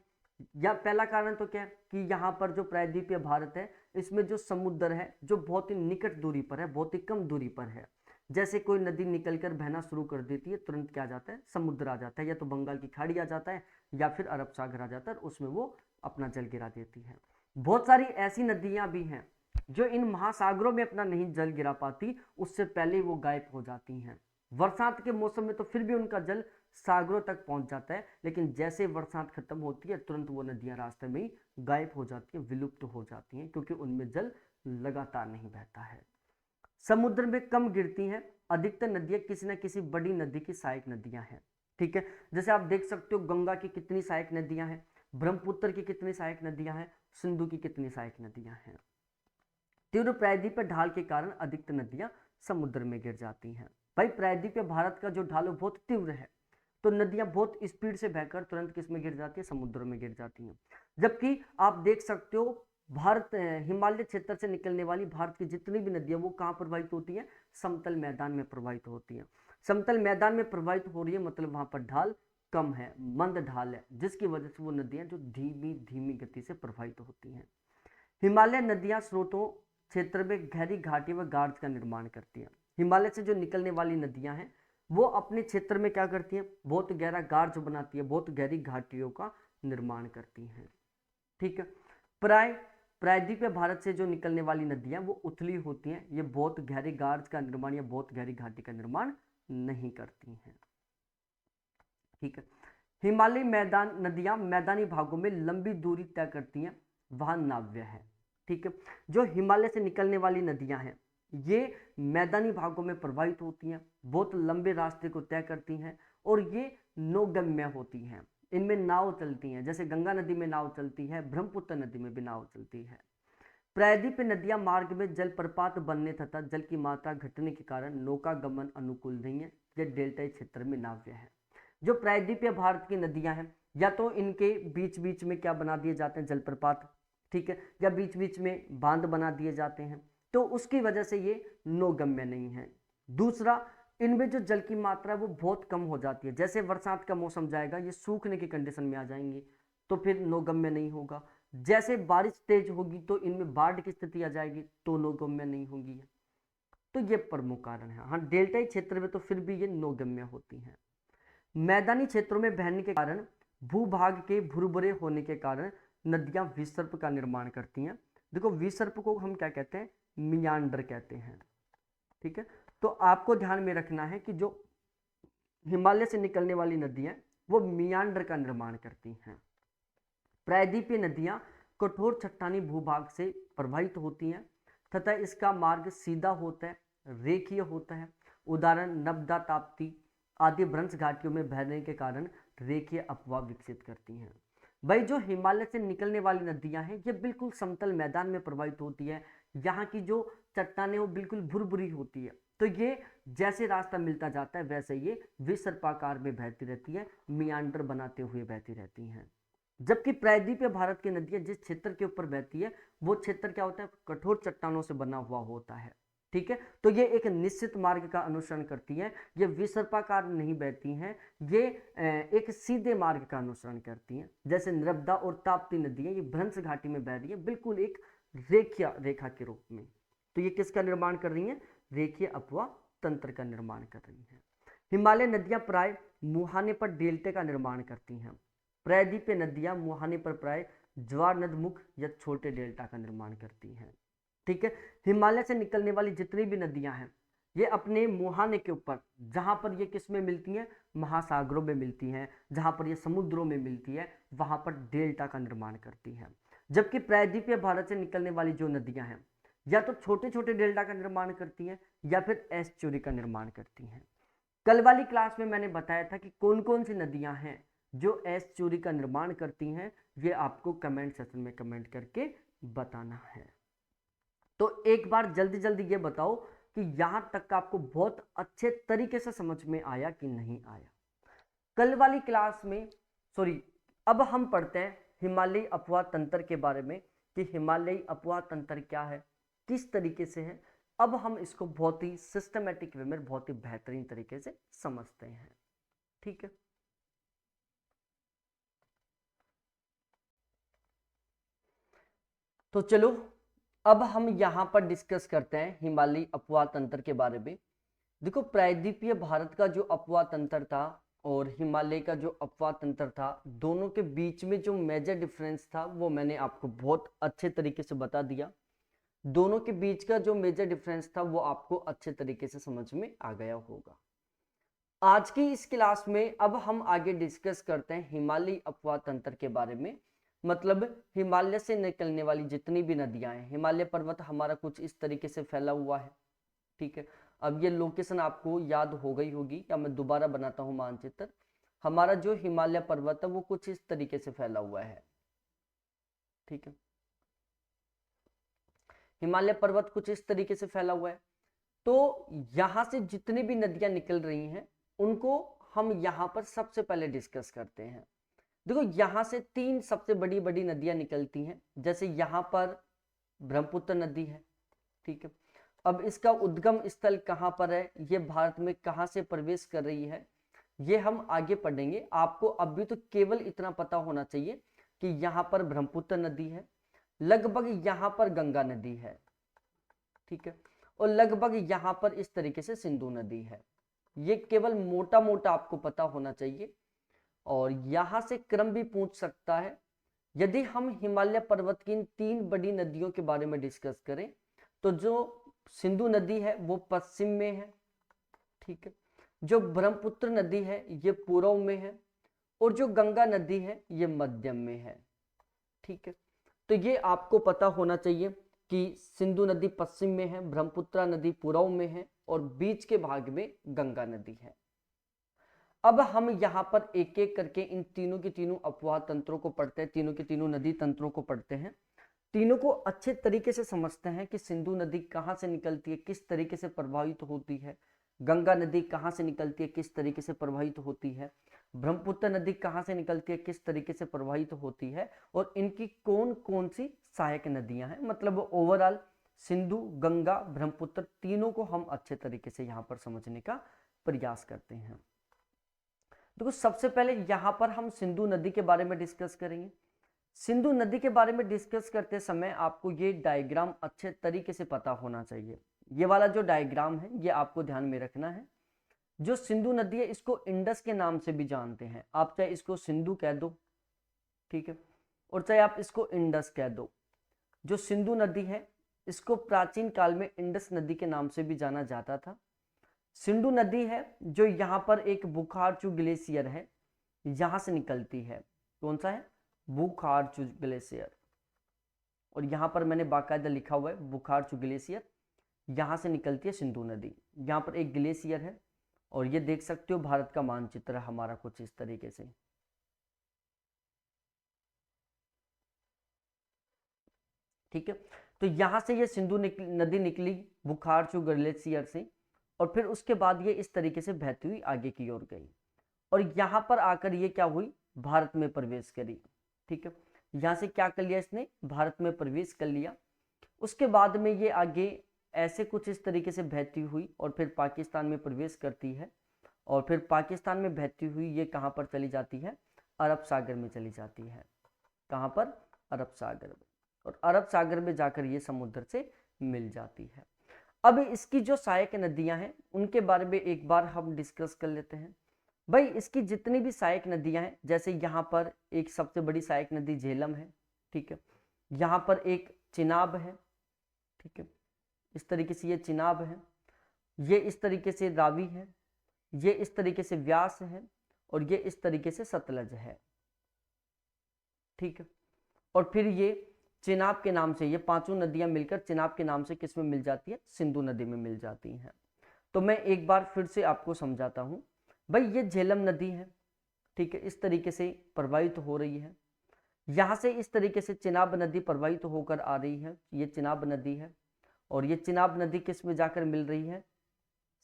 या पहला कारण तो क्या है कि यहाँ पर जो प्रायद्वीपीय भारत है इसमें जो समुद्र है जो बहुत ही निकट दूरी पर है, बहुत ही कम दूरी पर है। जैसे कोई नदी निकलकर बहना शुरू कर देती है, तुरंत क्या आ जाता है, समुद्र आ जाता है, या तो बंगाल की खाड़ी आ जाता है या फिर अरब सागर आ जाता है, उसमें वो अपना जल गिरा देती है। बहुत सारी ऐसी नदियां भी हैं जो इन महासागरों में अपना नहीं जल गिरा पाती, उससे पहले वो गायब हो जाती हैं। बरसात के मौसम में तो फिर भी उनका जल सागरों तक पहुंच जाता है, लेकिन जैसे बरसात खत्म होती है तुरंत वो नदियां रास्ते में ही गायब हो जाती हैं, विलुप्त हो जाती हैं, क्योंकि उनमें जल लगातार नहीं बहता है। समुद्र में कम गिरती हैं, अधिकतर नदियां किसी न किसी बड़ी नदी की सहायक नदियां हैं। ठीक है, जैसे आप देख सकते हो गंगा की कितनी सहायक नदियां हैं, ब्रह्मपुत्र की कितनी सहायक नदियां हैं, सिंधु की कितनी सहायक नदियां हैं। तीव्र प्रायद्वीपीय ढाल के कारण अधिकतर नदियां समुद्र में गिर जाती हैं। भाई प्रायद्वीपीय भारत का जो ढाल है बहुत तीव्र है, तो नदियां बहुत स्पीड से बहकर तुरंत किस में गिर जाती है, समुद्र में गिर जाती हैं। जबकि आप देख सकते हो भारत हिमालय क्षेत्र से निकलने वाली भारत की जितनी भी नदियां वो कहाँ प्रवाहित होती हैं, समतल मैदान में प्रवाहित होती हैं। समतल मैदान में प्रवाहित हो रही है मतलब वहां पर ढाल कम है, मंद ढाल है, जिसकी वजह से वो नदियां जो धीमी धीमी गति से प्रवाहित होती हैं। हिमालय नदियां स्रोतों क्षेत्र में गहरी घाटी व गार्ज का निर्माण करती हैं। हिमालय से जो निकलने वाली नदियां हैं वो अपने क्षेत्र में क्या करती हैं, बहुत गहरा गार्ज बनाती है, बहुत गहरी घाटियों का निर्माण करती हैं। ठीक है, प्रायद्वीपीय भारत से जो निकलने वाली नदियां वो उथली होती हैं, ये बहुत गहरे गार्ज का निर्माण या बहुत गहरी घाटी का निर्माण नहीं करती हैं। ठीक है, हिमालय नदियां मैदानी भागों में लंबी दूरी तय करती हैं, वहां नाव्य है। ठीक है, जो हिमालय से निकलने वाली नदियां हैं ये मैदानी भागों में प्रवाहित होती हैं, बहुत लंबे रास्ते को तय करती हैं और ये नौगम्य होती हैं। इनमें नाव चलती हैं, जैसे गंगा नदी में नाव चलती है, ब्रह्मपुत्र नदी में भी नाव चलती है। प्रायद्वीपीय नदियां मार्ग में जलप्रपात बनने तथा जल की मात्रा घटने के कारण नौका गमन अनुकूल नहीं है, यह डेल्टाई क्षेत्र में नाव्य है। जो प्रायद्वीपीय भारत की नदियां हैं या तो इनके बीच बीच में क्या बना दिए जाते हैं, जलप्रपात, ठीक है, या बीच बीच में बांध बना दिए जाते हैं, तो उसकी वजह से ये नौगम्य नहीं है। दूसरा, इनमें जो जल की मात्रा है वो बहुत कम हो जाती है, जैसे बरसात का मौसम जाएगा ये सूखने की कंडीशन में आ जाएंगे तो फिर नौगम्य नहीं होगा। जैसे बारिश तेज होगी तो इनमें बाढ़ की स्थिति आ जाएगी तो नौगम्य नहीं होगी। तो ये प्रमुख कारण है। हाँ, डेल्टाई क्षेत्र में तो फिर भी ये नौगम्य होती हैं। मैदानी क्षेत्रों में बहने के कारण भूभाग के भुरभुरे होने के कारण नदियां विसर्प का निर्माण करती हैं। देखो विसर्प को हम क्या कहते हैं, मियांडर कहते हैं। ठीक है, तो आपको ध्यान में रखना है कि जो हिमालय से निकलने वाली नदियां वो मियांडर का निर्माण करती हैं। प्रायद्वीपीय नदियां कठोर चट्टानी भूभाग से प्रवाहित होती हैं तथा इसका मार्ग सीधा होता है, रेखीय होता है। उदाहरण नर्मदा, ताप्ती आदि भ्रंश घाटियों में बहने के कारण रेखीय अपवाह विकसित करती हैं। भाई जो हिमालय से निकलने वाली नदियां हैं ये बिल्कुल समतल मैदान में प्रवाहित होती है। यहाँ की जो चट्टानें वो बिल्कुल भुरभुरी होती है, तो ये जैसे रास्ता मिलता जाता है वैसे ये विसर्पाकार में बहती रहती है, मियांडर बनाते हुए बहती रहती हैं। जबकि प्रायद्वीपीय भारत की नदियां जिस क्षेत्र के ऊपर बहती है वो क्षेत्र क्या होता है, कठोर चट्टानों से बना हुआ होता है। ठीक है, तो ये एक निश्चित मार्ग का अनुसरण करती है, ये विसर्पाकार नहीं बहती हैं, ये एक सीधे मार्ग का अनुसरण करती हैं। जैसे नर्मदा और ताप्ती नदियां ये भ्रंश घाटी में बह रही है बिल्कुल एक रेखीय रेखा के रूप में। तो ये किसका निर्माण कर रही है, रेखीय अपवाह तंत्र का निर्माण कर रही है। हिमालय नदियां प्राय मुहाने पर डेल्टे का निर्माण करती हैं। प्रायद्वीपीय नदियां मुहाने पर प्राय ज्वार नदमुख या छोटे डेल्टा का निर्माण करती हैं। ठीक है, हिमालय से निकलने वाली जितनी भी नदियां हैं ये अपने मुहाने के ऊपर, जहां पर ये किस में मिलती हैं, महासागरों में मिलती हैं, जहां पर ये समुद्रों में मिलती है वहां पर डेल्टा का निर्माण करती हैं। जबकि प्रायद्वीपीय भारत से निकलने वाली जो नदियां हैं या तो छोटे छोटे डेल्टा का निर्माण करती हैं या फिर एस्चुरी का निर्माण करती हैं। कल वाली क्लास में मैंने बताया था कि कौन कौन सी नदियां हैं जो एस्चुरी का निर्माण करती हैं, ये आपको कमेंट सेक्शन में कमेंट करके बताना है। तो एक बार जल्दी जल्दी ये बताओ कि यहां तक का आपको बहुत अच्छे तरीके से समझ में आया कि नहीं आया। कल वाली क्लास में अब हम पढ़ते हैं हिमालयी अपवाह तंत्र के बारे में कि हिमालयी अपवाह तंत्र क्या है, किस तरीके से है। अब हम इसको बहुत ही सिस्टमेटिक वे में बहुत ही बेहतरीन तरीके से समझते हैं। ठीक है, तो चलो अब हम यहां पर डिस्कस करते हैं हिमालयी अपवाह तंत्र के बारे में। देखो प्रायद्वीपीय भारत का जो अपवाह तंत्र था और हिमालय का जो अपवाह तंत्र था, दोनों के बीच में जो मेजर डिफरेंस था वो मैंने आपको बहुत अच्छे तरीके से बता दिया। दोनों के बीच का जो मेजर डिफरेंस था वो आपको अच्छे तरीके से समझ में आ गया होगा। आज की इस क्लास में अब हम आगे डिस्कस करते हैं हिमालयी अपवाह तंत्र के बारे में। मतलब हिमालय से निकलने वाली जितनी भी नदियां हैं, हिमालय पर्वत हमारा कुछ इस तरीके से फैला हुआ है। ठीक है, अब ये लोकेशन आपको याद हो गई होगी या मैं दोबारा बनाता हूं मानचित्र। हमारा जो हिमालय पर्वत है वो कुछ इस तरीके से फैला हुआ है। ठीक है, हिमालय पर्वत कुछ इस तरीके से फैला हुआ है। तो यहां से जितनी भी नदियां निकल रही हैं उनको हम यहां पर सबसे पहले डिस्कस करते हैं। देखो यहां से तीन सबसे बड़ी बड़ी नदियां निकलती हैं। जैसे यहां पर ब्रह्मपुत्र नदी है। ठीक है, अब इसका उद्गम स्थल कहां पर है, ये भारत में कहां से प्रवेश कर रही है, ये हम आगे पढ़ेंगे। आपको अभी तो केवल इतना पता होना चाहिए कि यहां पर ब्रह्मपुत्र नदी है, लगभग यहां पर गंगा नदी है। ठीक है, और लगभग यहां पर इस तरीके से सिंधु नदी है। ये केवल मोटा मोटा आपको पता होना चाहिए। और यहां से क्रम भी पूछ सकता है। यदि हम हिमालय पर्वत की इन तीन बड़ी नदियों के बारे में डिस्कस करें तो जो सिंधु नदी है वो पश्चिम में है। ठीक है, जो ब्रह्मपुत्र नदी है ये पूर्व में है और जो गंगा नदी है ये मध्यम में है। ठीक है, तो ये आपको पता होना चाहिए कि सिंधु नदी पश्चिम में है, ब्रह्मपुत्र नदी पूर्व में है और बीच के भाग में गंगा नदी है। अब हम यहाँ पर एक एक करके इन तीनों की तीनों अपवाह तंत्रों को पढ़ते हैं, तीनों के तीनों नदी तंत्रों को पढ़ते हैं, तीनों को अच्छे तरीके से समझते हैं कि सिंधु नदी कहाँ से निकलती है, किस तरीके से प्रभावित होती है, गंगा नदी कहाँ से निकलती है, किस तरीके से प्रभावित होती है, ब्रह्मपुत्र नदी कहाँ से निकलती है, किस तरीके से प्रभावित होती है, और इनकी कौन कौन सी सहायक नदियां हैं। मतलब ओवरऑल सिंधु, गंगा, ब्रह्मपुत्र तीनों को हम अच्छे तरीके से यहाँ पर समझने का प्रयास करते हैं। देखो सबसे पहले यहाँ पर हम सिंधु नदी के बारे में डिस्कस करेंगे। सिंधु नदी के बारे में डिस्कस करते समय आपको ये डायग्राम अच्छे तरीके से पता होना चाहिए। ये वाला जो डायग्राम है ये आपको ध्यान में रखना है। जो सिंधु नदी है इसको इंडस के नाम से भी जानते हैं, आप चाहे इसको सिंधु कह दो, ठीक है, और चाहे आप इसको इंडस कह दो। जो सिंधु नदी है इसको प्राचीन काल में इंडस नदी के नाम से भी जाना जाता था। सिंधु नदी है जो यहाँ पर एक बुखारचू ग्लेशियर है, यहां से निकलती है। कौन सा है, बुखारचू ग्लेशियर। और यहाँ पर मैंने बाकायदा लिखा हुआ है बुखारचू ग्लेशियर, यहाँ से निकलती है सिंधु नदी। यहाँ पर एक ग्लेशियर है और ये देख सकते हो भारत का मानचित्र है हमारा कुछ इस तरीके से। ठीक है, तो यहाँ से ये सिंधु नदी निकली बुखारचू ग्लेशियर से, और फिर उसके बाद ये इस तरीके से बहती हुई आगे की ओर गई और यहाँ पर आकर ये क्या हुई, भारत में प्रवेश करी। ठीक है, यहाँ से क्या कर लिया इसने, भारत में प्रवेश कर लिया। उसके बाद में ये आगे ऐसे कुछ इस तरीके से बहती हुई और फिर पाकिस्तान में प्रवेश करती है, और फिर पाकिस्तान में बहती हुई ये कहाँ पर चली जाती है, अरब सागर में चली जाती है। कहाँ पर, अरब सागर में, और अरब सागर में जाकर ये समुद्र से मिल जाती है। अब इसकी जो सहायक नदियां हैं उनके बारे में एक बार हम डिस्कस कर लेते हैं। भाई इसकी जितनी भी सहायक नदियां हैं, जैसे यहाँ पर एक सबसे बड़ी सहायक नदी झेलम है। ठीक है, यहाँ पर एक चिनाब है। ठीक है, इस तरीके से ये चिनाब है, ये इस तरीके से रावी है, ये इस तरीके से व्यास है, और ये इस तरीके से सतलज है। ठीक है, और फिर ये चिनाब के नाम से, ये पांचों नदियां मिलकर चिनाब के नाम से किस में मिल जाती है, सिंधु नदी में मिल जाती हैं। तो मैं एक बार फिर से आपको समझाता हूं। भाई ये झेलम नदी है, ठीक है, इस तरीके से प्रवाहित हो रही है। यहां से इस तरीके से चिनाब नदी प्रवाहित होकर आ रही है, ये चिनाब नदी है, और ये चिनाब नदी किस में जाकर मिल रही है,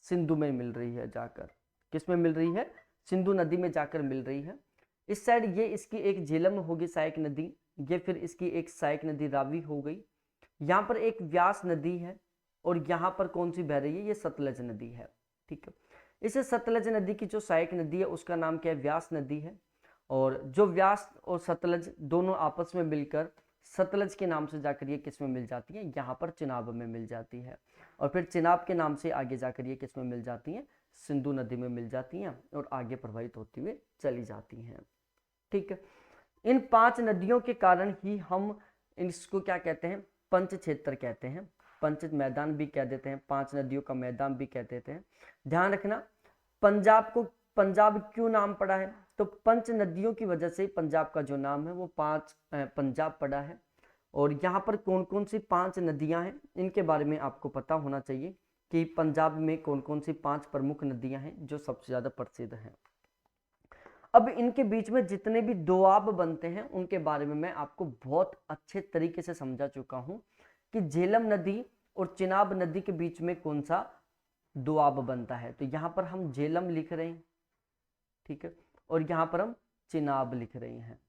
सिंधु में मिल रही है जाकर। किस में मिल रही है, सिंधु नदी में जाकर मिल रही है। इस साइड ये इसकी एक झेलम होगी सहायक नदी, ये फिर इसकी एक सहायक नदी रावी हो गई। यहाँ पर एक व्यास नदी है, और यहाँ पर कौन सी बह रही है, ये सतलज नदी है। ठीक है, इस सतलज नदी की जो सहायक नदी है उसका नाम क्या है, व्यास नदी है। और जो व्यास और सतलज दोनों आपस में मिलकर सतलज के नाम से जाकर ये किस में मिल जाती है, यहाँ पर चिनाब में मिल जाती है, और फिर चिनाब के नाम से आगे जाकर ये किस में मिल जाती हैं, सिंधु नदी में मिल जाती हैं, और आगे प्रवाहित होती हुए चली जाती हैं। ठीक है, इन 5 नदियों के कारण ही हम इसको क्या कहते हैं, पंच क्षेत्र कहते हैं, पंच मैदान भी कह देते हैं, 5 नदियों का मैदान भी कह देते हैं। ध्यान रखना, पंजाब को पंजाब क्यों नाम पड़ा है, तो पंच नदियों की वजह से पंजाब का जो नाम है वो 5 पंजाब पड़ा है। और यहाँ पर कौन कौन सी 5 नदियां हैं इनके बारे में आपको पता होना चाहिए कि पंजाब में कौन कौन सी 5 प्रमुख नदियां हैं जो सबसे ज्यादा प्रसिद्ध हैं। अब इनके बीच में जितने भी दोआब बनते हैं उनके बारे में मैं आपको बहुत अच्छे तरीके से समझा चुका हूं कि झेलम नदी और चिनाब नदी के बीच में कौन सा दोआब बनता है। तो यहां पर हम झेलम लिख रहे हैं, ठीक है, और यहां पर हम चिनाब लिख रहे हैं।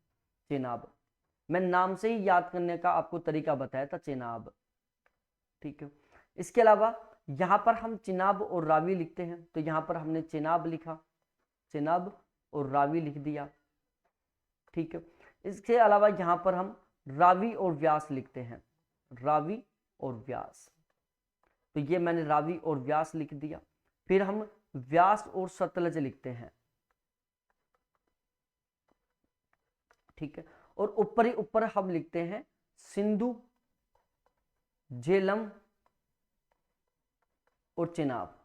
चिनाब मैं नाम से ही याद करने का आपको तरीका बताया था, चिनाब। ठीक है, इसके अलावा यहां पर हम चिनाब और रावी लिखते हैं, तो यहां पर हमने चिनाब लिखा, चिनाब और रावी लिख दिया। ठीक है, इसके अलावा यहां पर हम रावी और व्यास लिखते हैं, रावी और व्यास, तो ये मैंने रावी और व्यास लिख दिया। फिर हम व्यास और सतलज लिखते हैं। ठीक है, और ऊपर ही ऊपर हम लिखते हैं सिंधु, झेलम और चिनाब।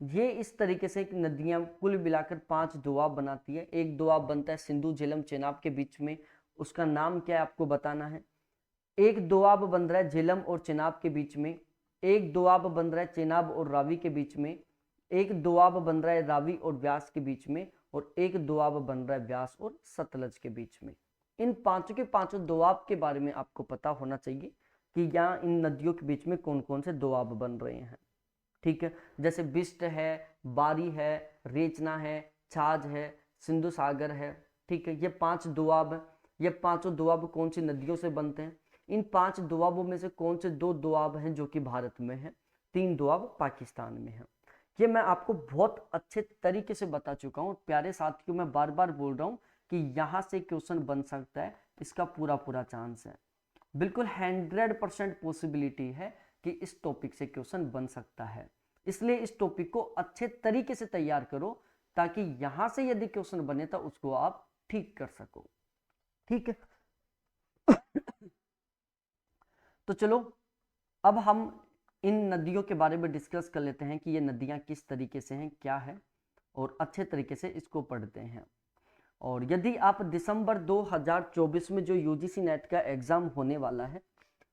ये इस तरीके से नदियां कुल मिलाकर 5 दोआब बनाती है। एक दोआब बनता है सिंधु झेलम चिनाब के बीच में, उसका नाम क्या है आपको बताना है। एक दोआब बन रहा है झेलम और चिनाब के बीच में, एक दोआब बन रहा है चिनाब और रावी के बीच में, एक दोआब बन रहा है रावी और व्यास के बीच में, और एक दोआब बन रहा है व्यास और सतलज के बीच में। इन 5 के 5 दोआब के बारे में आपको पता होना चाहिए कि यहाँ इन नदियों के बीच में कौन कौन से दोआब बन रहे हैं। ठीक है, जैसे बिस्ट है, बारी है, रेचना है, छाछ है, सिंधु सागर है। ठीक है, ये 5 दोआब है। ये पांचों दोआब कौन सी नदियों से बनते हैं, इन 5 दोआबों में से कौन से 2 दोआब हैं जो कि भारत में है, 3 दोआब पाकिस्तान में है। ये मैं आपको बहुत अच्छे तरीके से बता चुका हूँ। प्यारे साथियों, मैं बार बार बोल रहा हूँ कि यहाँ से क्वेश्चन बन सकता है, इसका पूरा चांस है, बिल्कुल 100% पॉसिबिलिटी है कि इस टॉपिक से क्वेश्चन बन सकता है। इसलिए इस टॉपिक को अच्छे तरीके से तैयार करो ताकि यहां से यदि क्वेश्चन बने तो उसको आप ठीक कर सको। ठीक है, तो चलो अब हम इन नदियों के बारे में डिस्कस कर लेते हैं कि ये नदियां किस तरीके से हैं, क्या है, और अच्छे तरीके से इसको पढ़ते हैं। और यदि आप दिसंबर 2024 में जो यूजीसी नेट का एग्जाम होने वाला है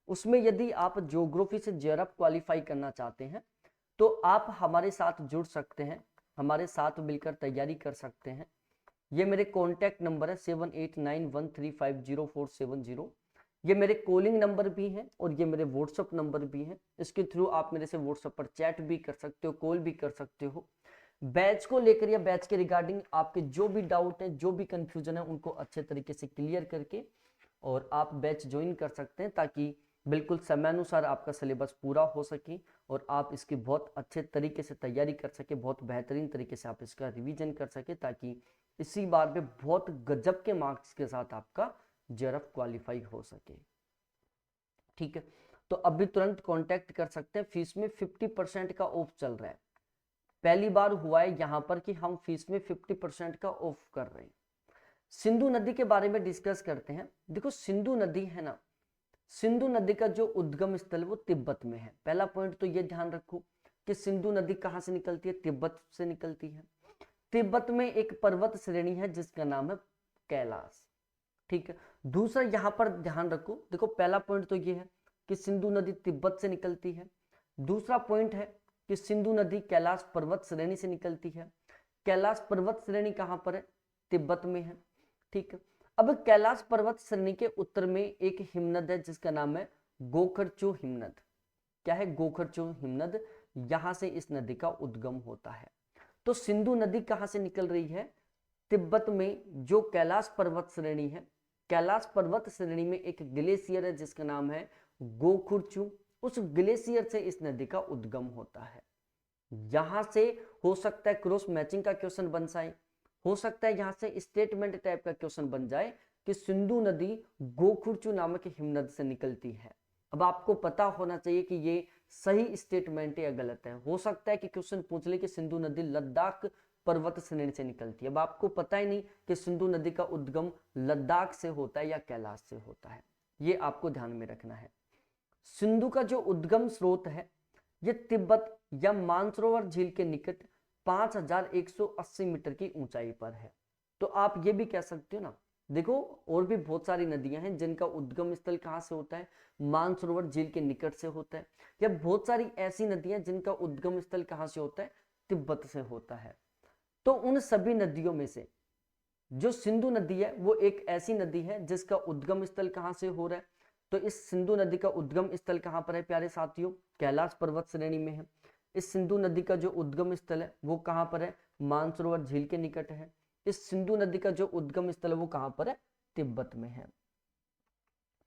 उसमें यदि आप ज्योग्राफी से जेआरएफ क्वालिफाई करना चाहते हैं तो आप हमारे साथ जुड़ सकते हैं, हमारे साथ मिलकर तैयारी कर सकते हैं। ये मेरे कॉन्टैक्ट नंबर है 7891350470। ये मेरे कॉलिंग नंबर भी हैं और ये मेरे व्हाट्सअप नंबर भी हैं। इसके थ्रू आप मेरे से व्हाट्सअप पर चैट भी कर सकते हो, कॉल भी कर सकते हो। बैच को लेकर या बैच के रिगार्डिंग आपके जो भी डाउट है, जो भी कंफ्यूजन है, उनको अच्छे तरीके से क्लियर करके और आप बैच ज्वाइन कर सकते हैं, ताकि बिल्कुल समयानुसार आपका सिलेबस पूरा हो सके और आप इसकी बहुत अच्छे तरीके से तैयारी कर सके, बहुत बेहतरीन तरीके से आप इसका रिवीजन कर सके, ताकि इसी बार में बहुत गजब के मार्क्स के साथ आपका जेआरएफ क्वालिफाई हो सके। ठीक है, तो अभी तुरंत कांटेक्ट कर सकते हैं। फीस में 50% का ऑफ चल रहा है। पहली बार हुआ है यहां पर कि हम फीस में 50% का ऑफ कर रहे हैं। सिंधु नदी के बारे में डिस्कस करते हैं। देखो सिंधु नदी है ना, सिंधु नदी का जो उद्गम स्थल है वो तिब्बत में है। पहला पॉइंट तो ये ध्यान रखो कि सिंधु नदी कहां से निकलती है, तिब्बत से निकलती है। तिब्बत में एक पर्वत श्रेणी है जिसका नाम है कैलाश। ठीक है, दूसरा यहां पर ध्यान रखो, देखो पहला पॉइंट तो ये है कि सिंधु नदी तिब्बत से निकलती है। दूसरा पॉइंट है कि सिंधु नदी कैलाश पर्वत श्रेणी से निकलती है। कैलाश पर्वत श्रेणी कहां पर है, तिब्बत में है। ठीक है, अब कैलाश पर्वत श्रेणी के उत्तर में एक हिमनद है जिसका नाम है गोखरचू हिमनद। क्या है, गोखरचू हिमनद, यहां से इस नदी का उद्गम होता है। तो सिंधु नदी कहां से निकल रही है, तिब्बत में जो कैलाश पर्वत श्रेणी है, कैलाश पर्वत श्रेणी में एक ग्लेशियर है जिसका नाम है गोखुरचू। उस ग्लेशियर से इस नदी का उद्गम होता है। यहां से हो सकता है क्रॉस मैचिंग का क्वेश्चन बन जाए, हो सकता है यहां से स्टेटमेंट टाइप का क्वेश्चन बन जाए कि सिंधु नदी गोखुरचू नामक हिमनद से निकलती है। अब आपको पता होना चाहिए कि ये सही स्टेटमेंट है या गलत है। हो सकता है कि क्वेश्चन पूछ ले कि सिंधु नदी लद्दाख पर्वत श्रेणी से निकलती है। अब आपको पता ही नहीं कि सिंधु नदी का उद्गम लद्दाख से होता है या कैलाश से होता है, ये आपको ध्यान में रखना है। सिंधु का जो उद्गम स्रोत है ये तिब्बत या मानसरोवर झील के निकट 5180 मीटर की ऊंचाई पर है। तो आप ये भी कह सकते हो ना, देखो और भी बहुत सारी नदियां हैं जिनका उद्गम स्थल कहां से होता है, मानसरोवर झील के निकट से होता है, या बहुत सारी ऐसी नदियां जिनका उद्गम स्थल कहां से होता है, तिब्बत से होता है। तो उन सभी नदियों में से जो सिंधु नदी है वो एक ऐसी नदी है जिसका उद्गम स्थल कहां से हो रहा है। तो इस सिंधु नदी का उद्गम स्थल कहां पर है प्यारे साथियों, कैलाश पर्वत श्रेणी में है। इस सिंधु नदी का जो उद्गम स्थल है वो कहां पर है, मानसरोवर झील के निकट है। इस सिंधु नदी का जो उद्गम स्थल है वो कहां पर है, तिब्बत में है।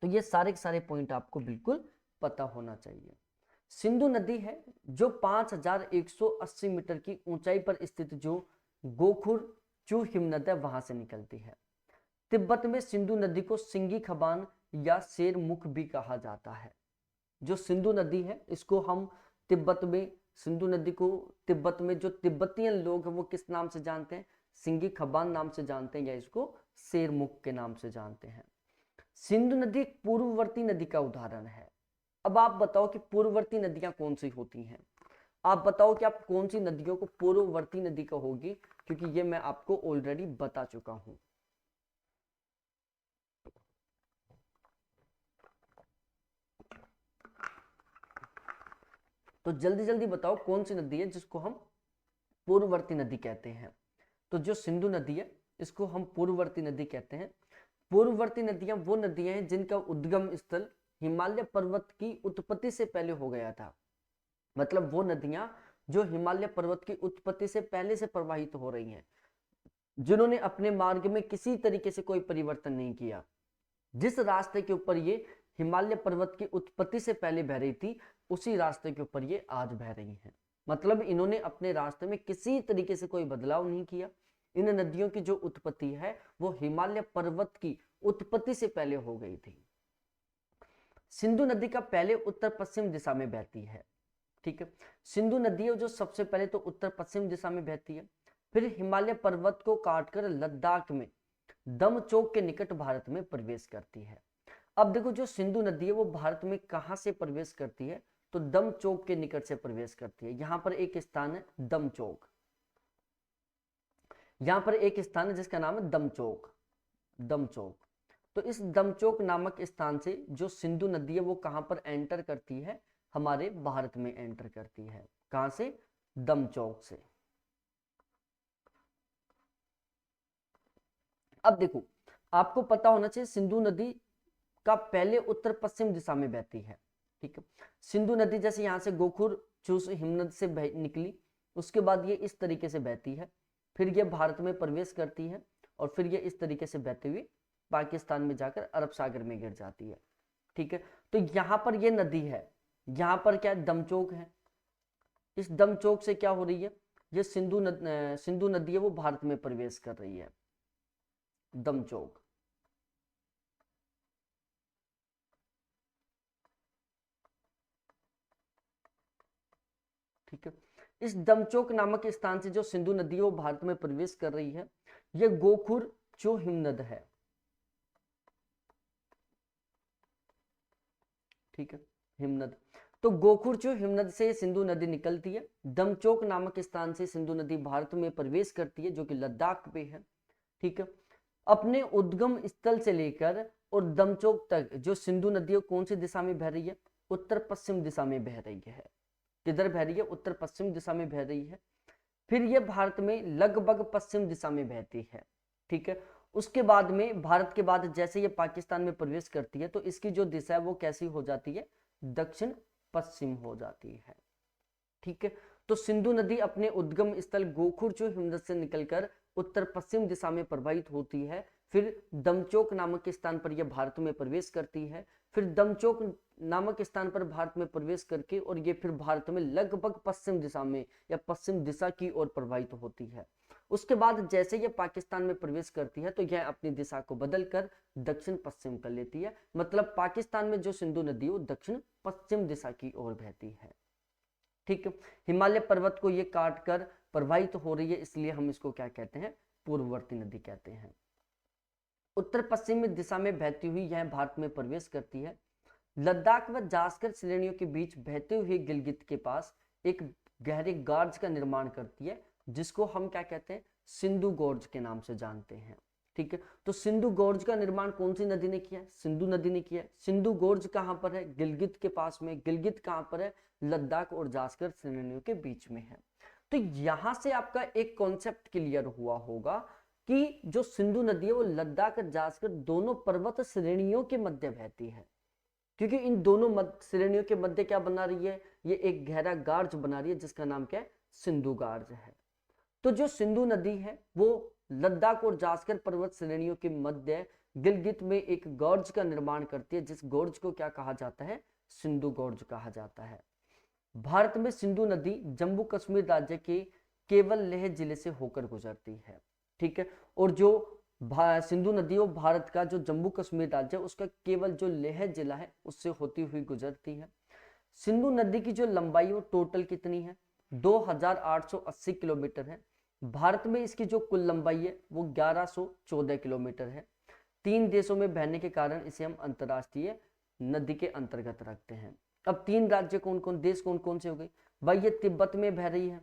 तो ये सारे के सारे पॉइंट आपको बिल्कुल पता होना चाहिए। सिंधु नदी है जो 5180 मीटर की ऊंचाई पर स्थित जो गोखुरचू हिमनद है वहां से निकलती है। तिब्बत में सिंधु नदी को सिंगी खबान या शेर मुख भी कहा जाता है। जो सिंधु नदी है इसको हम तिब्बत में, सिंधु नदी को तिब्बत में जो तिब्बतियन लोग हैं वो किस नाम से जानते हैं, सिंगी खबान नाम से जानते हैं, या इसको शेर मुख के नाम से जानते हैं। सिंधु नदी एक पूर्ववर्ती नदी का उदाहरण है। अब आप बताओ कि पूर्ववर्ती नदियां कौन सी होती हैं, आप बताओ कि आप कौन सी नदियों को पूर्ववर्ती नदी कहोगी, क्योंकि ये मैं आपको ऑलरेडी बता चुका हूं। तो जल्दी जल्दी बताओ कौन सी नदी है जिसको हम पूर्ववर्ती नदी कहते हैं। तो जो सिंधु नदी है इसको हम पूर्ववर्ती नदी कहते हैं। पूर्ववर्ती नदियां वो नदियां हैं जिनका उद्गम स्थल हिमालय पर्वत की उत्पत्ति से पहले हो गया था। मतलब वो नदियां जो हिमालय पर्वत की उत्पत्ति से पहले से प्रवाहित हो रही हैं, जिन्होंने अपने मार्ग में किसी तरीके से कोई परिवर्तन नहीं किया। जिस रास्ते के ऊपर ये हिमालय पर्वत की उत्पत्ति से पहले बह रही थी उसी रास्ते के ऊपर ये आज बह रही हैं। मतलब इन्होंने अपने रास्ते में किसी तरीके से कोई बदलाव नहीं किया। इन नदियों की जो उत्पत्ति है वो हिमालय पर्वत की उत्पत्ति से पहले हो गई थी। सिंधु नदी का पहले उत्तर पश्चिम दिशा में बहती है। ठीक है, सिंधु नदी है जो सबसे पहले तो उत्तर पश्चिम दिशा में बहती है, फिर हिमालय पर्वत को काटकर लद्दाख में दमचौक के निकट भारत में प्रवेश करती है। अब देखो जो सिंधु नदी है वो भारत में कहां से प्रवेश करती है, तो दमचौक के निकट से प्रवेश करती है। यहां पर एक स्थान है दमचौक, यहां पर एक स्थान है जिसका नाम है दमचौक। दमचौक तो इस दमचोक नामक स्थान से जो सिंधु नदी है वो कहां पर एंटर करती है, हमारे भारत में एंटर करती है। कहां से? दमचौक से। अब देखो, आपको पता होना चाहिए सिंधु नदी का पहले उत्तर पश्चिम दिशा में बहती है। ठीक है, सिंधु नदी जैसे यहां से गोखुर चूस हिमनद से निकली, उसके बाद ये इस तरीके से बहती है, फिर ये भारत में प्रवेश करती है और फिर ये इस तरीके से बहते हुए पाकिस्तान में जाकर अरब सागर में गिर जाती है। ठीक है, तो यहां पर ये नदी है, यहां पर क्या दमचौक है, इस दमचौक से क्या हो रही है, ये सिंधु नदी है वो भारत में प्रवेश कर रही है, दमचौक। ठीक है, इस दमचौक नामक स्थान से जो सिंधु नदी है वो भारत में प्रवेश कर रही है, ये गोखुर जो हिमनद है। ठीक है, हिमनद, तो गोखुर जो हिमनद से सिंधु नदी निकलती है, दमचौक नामक स्थान से सिंधु नदी भारत में प्रवेश करती है जो कि लद्दाख पे है। ठीक है, अपने उद्गम स्थल से लेकर और दमचौक तक जो सिंधु नदी है कौन सी दिशा में बह रही है, उत्तर पश्चिम दिशा में बह रही है। किधर बह रही है? उत्तर पश्चिम दिशा में बह रही है। फिर यह भारत में लगभग पश्चिम दिशा में बहती है। ठीक है, उसके बाद में भारत के बाद जैसे ये पाकिस्तान में प्रवेश करती है तो इसकी जो दिशा है वो कैसी हो जाती है? दक्षिण पश्चिम हो जाती है। ठीक है, तो सिंधु नदी अपने उद्गम स्थल गोखुर जो हिमनद से निकलकर उत्तर पश्चिम दिशा में प्रवाहित होती है, फिर दमचौक नामक स्थान पर यह भारत में प्रवेश करती है, फिर दमचौक नामक स्थान पर भारत में प्रवेश करके और ये फिर भारत में लगभग पश्चिम दिशा में या पश्चिम दिशा की ओर प्रवाहित होती है। उसके बाद जैसे ये पाकिस्तान में प्रवेश करती है तो यह अपनी दिशा को बदलकर दक्षिण पश्चिम कर लेती है, मतलब पाकिस्तान में जो सिंधु नदी वो दक्षिण पश्चिम दिशा की ओर बहती है। ठीक है, हिमालय पर्वत को ये काट कर प्रवाहित हो रही है, इसलिए हम इसको क्या कहते हैं? पूर्ववर्ती नदी कहते हैं। उत्तर पश्चिमी दिशा में बहती हुई यह भारत में प्रवेश करती है, लद्दाख व जास्कर श्रेणियों के बीच बहते हुए गिलगित के पास एक गहरे गार्ज का निर्माण करती है, जिसको हम क्या कहते हैं? सिंधु गोर्ज के नाम से जानते हैं। ठीक है, तो सिंधु गोर्ज का निर्माण कौन सी नदी ने किया है? सिंधु नदी ने किया है। सिंधु गोर्ज कहां पर है? गिलगित के पास में। गिलगित कहां पर है? लद्दाख और जास्कर श्रेणियों के बीच में है। तो यहां से आपका एक कॉन्सेप्ट क्लियर हुआ होगा कि जो सिंधु नदी है वो लद्दाख और जास्कर दोनों पर्वत श्रेणियों के मध्य बहती है, क्योंकि इन दोनों श्रेणियों के मध्य क्या बना रही है? ये एक गहरा गार्ज बना रही है जिसका नाम क्या है? सिंधु गार्ज है। तो जो सिंधु नदी है वो लद्दाख और जास्कर पर्वत श्रेणियों के मध्य गिलगित में एक गोर्ज का निर्माण करती है, जिस गोर्ज को क्या कहा जाता है? सिंधु गोर्ज कहा जाता है। भारत में सिंधु नदी जम्मू कश्मीर राज्य के केवल लेह जिले से होकर गुजरती है। ठीक है, और जो सिंधु नदी वो भारत का जो जम्मू कश्मीर राज्य है उसका केवल जो लेह जिला है उससे होती हुई गुजरती है। सिंधु नदी की जो लंबाई वो टोटल कितनी है? 2880 किलोमीटर है। भारत में इसकी जो कुल लंबाई है वो 1114 किलोमीटर है। 3 देशों में बहने के कारण इसे हम अंतर्राष्ट्रीय नदी के अंतर्गत रखते हैं। अब 3 राज्य कौन कौन, देश कौन कौन से हो गए भाई? ये तिब्बत में बह रही है,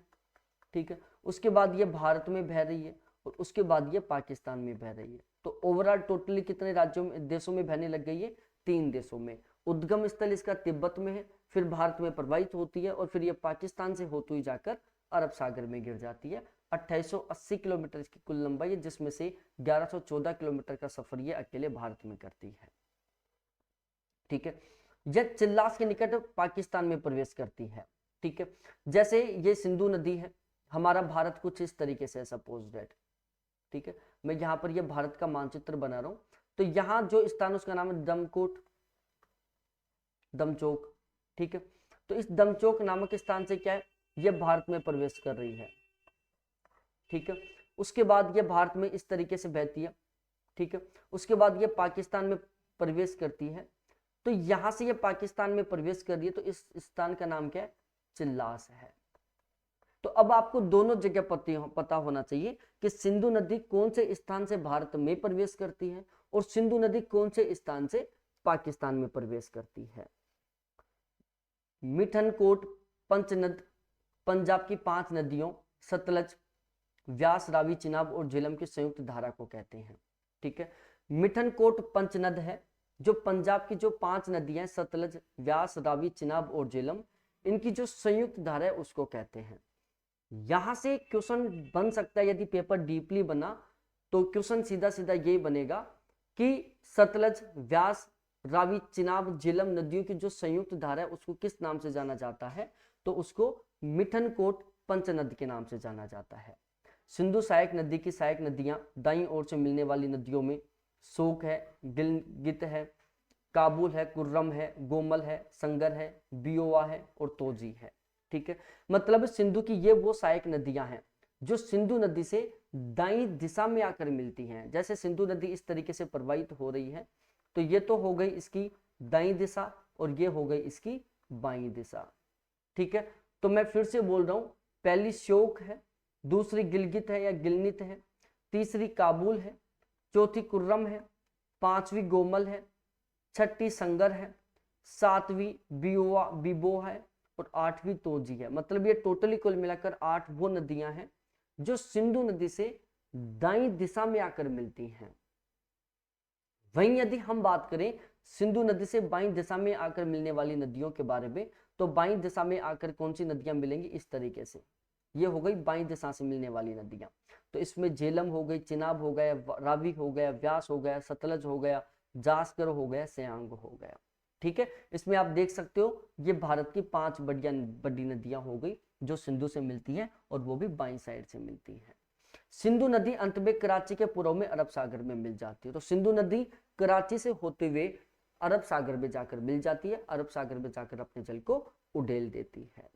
ठीक है, उसके बाद ये भारत में बह रही है और उसके बाद ये पाकिस्तान में बह रही है। तो ओवरऑल टोटली कितने राज्यों में, देशों में बहने लग गई है? 3 देशों में। उद्गम स्थल इसका तिब्बत में है, फिर भारत में प्रवाहित होती है और फिर ये पाकिस्तान से होती हुई जाकर अरब सागर में गिर जाती है। 2880 किलोमीटर इसकी कुल लंबाई है, जिसमें से 1114 किलोमीटर का सफर ये अकेले भारत में करती है। ठीक है, यह चिल्लास के निकट पाकिस्तान में प्रवेश करती है। ठीक है, जैसे ये सिंधु नदी है, हमारा भारत कुछ इस तरीके से सपोज दैट, ठीक है, मैं यहाँ पर ये भारत का मानचित्र बना रहा हूं, तो यहाँ जो स्थान उसका नाम है दमकोट, दमचौक। ठीक है, तो इस दमचौक नामक स्थान से क्या है? ये भारत में प्रवेश कर रही है। ठीक है, उसके बाद ये भारत में इस तरीके से बहती है। ठीक है, उसके बाद ये पाकिस्तान में प्रवेश करती है। तो यहां से ये पाकिस्तान में प्रवेश कर रही है, तो इस स्थान का नाम क्या है? चिल्लास है। तो अब आपको दोनों जगह पता होना चाहिए कि सिंधु नदी कौन से स्थान से भारत में प्रवेश करती है और सिंधु नदी कौन से स्थान से पाकिस्तान में प्रवेश करती है। मिठनकोट, पंचनद पंजाब की 5 नदियों सतलज, व्यास, रावी, चिनाब और झेलम की संयुक्त धारा को कहते हैं। ठीक है। मिठनकोट पंचनद है, जो पंजाब की जो 5 नदियां हैं, सतलज, व्यास, रावी, चिनाब और झेलम, इनकी जो संयुक्त धारा है उसको कहते हैं। यहां से क्वेश्चन बन सकता है, यदि पेपर डीपली बना तो क्वेश्चन सीधा सीधा यही बनेगा कि सतलज, व्यास, रावी, चिनाब, झेलम नदियों की जो संयुक्त धारा है उसको किस नाम से जाना जाता है, तो उसको मिठनकोट पंचनद के नाम से जाना जाता है। सिंधु सहायक नदी की सहायक नदियां दाईं ओर से मिलने वाली नदियों में शोक है, गिलगित है, काबुल है, कुर्रम है, गोमल है, संगर है, बियोवा है और तोजी है। ठीक है, मतलब सिंधु की ये वो सहायक नदियां हैं जो सिंधु नदी से दाईं दिशा में आकर मिलती हैं। जैसे सिंधु नदी इस तरीके से प्रवाहित हो रही है, तो ये तो हो गई इसकी दाईं दिशा और ये हो गई इसकी बाईं दिशा। ठीक है, तो मैं फिर से बोल रहा हूं, पहली श्योक है, दूसरी गिलगित है या गिलनित है, तीसरी काबुल है, चौथी कुर्रम है, पांचवी गोमल है, छठी संगर है, सातवीं बिबो है और आठवीं तोजी है। मतलब ये टोटली कुल मिलाकर 8 वो नदियां हैं जो सिंधु नदी से दाईं दिशा में आकर मिलती हैं। वहीं यदि हम बात करें सिंधु नदी से बाईं दिशा में आकर मिलने वाली नदियों के बारे में, तो बाईं दिशा में आकर कौन सी नदियां मिलेंगी, इस तरीके से ये हो गई बाईं दिशा से मिलने वाली नदियां। तो इसमें झेलम हो गई, चिनाब हो गया, रावी हो गया, व्यास हो गया, सतलज हो गया, जास्कर हो गया, सयांग हो गया। ठीक है, इसमें आप देख सकते हो ये भारत की 5 बड़ी नदियां हो गई जो सिंधु से मिलती हैं और वो भी बाईं साइड से मिलती है। सिंधु नदी अंत में कराची के पूर्व में अरब सागर में मिल जाती है। तो सिंधु नदी कराची से होते हुए अरब सागर में जाकर मिल जाती है, अरब सागर में जाकर अपने जल को उड़ेल देती है।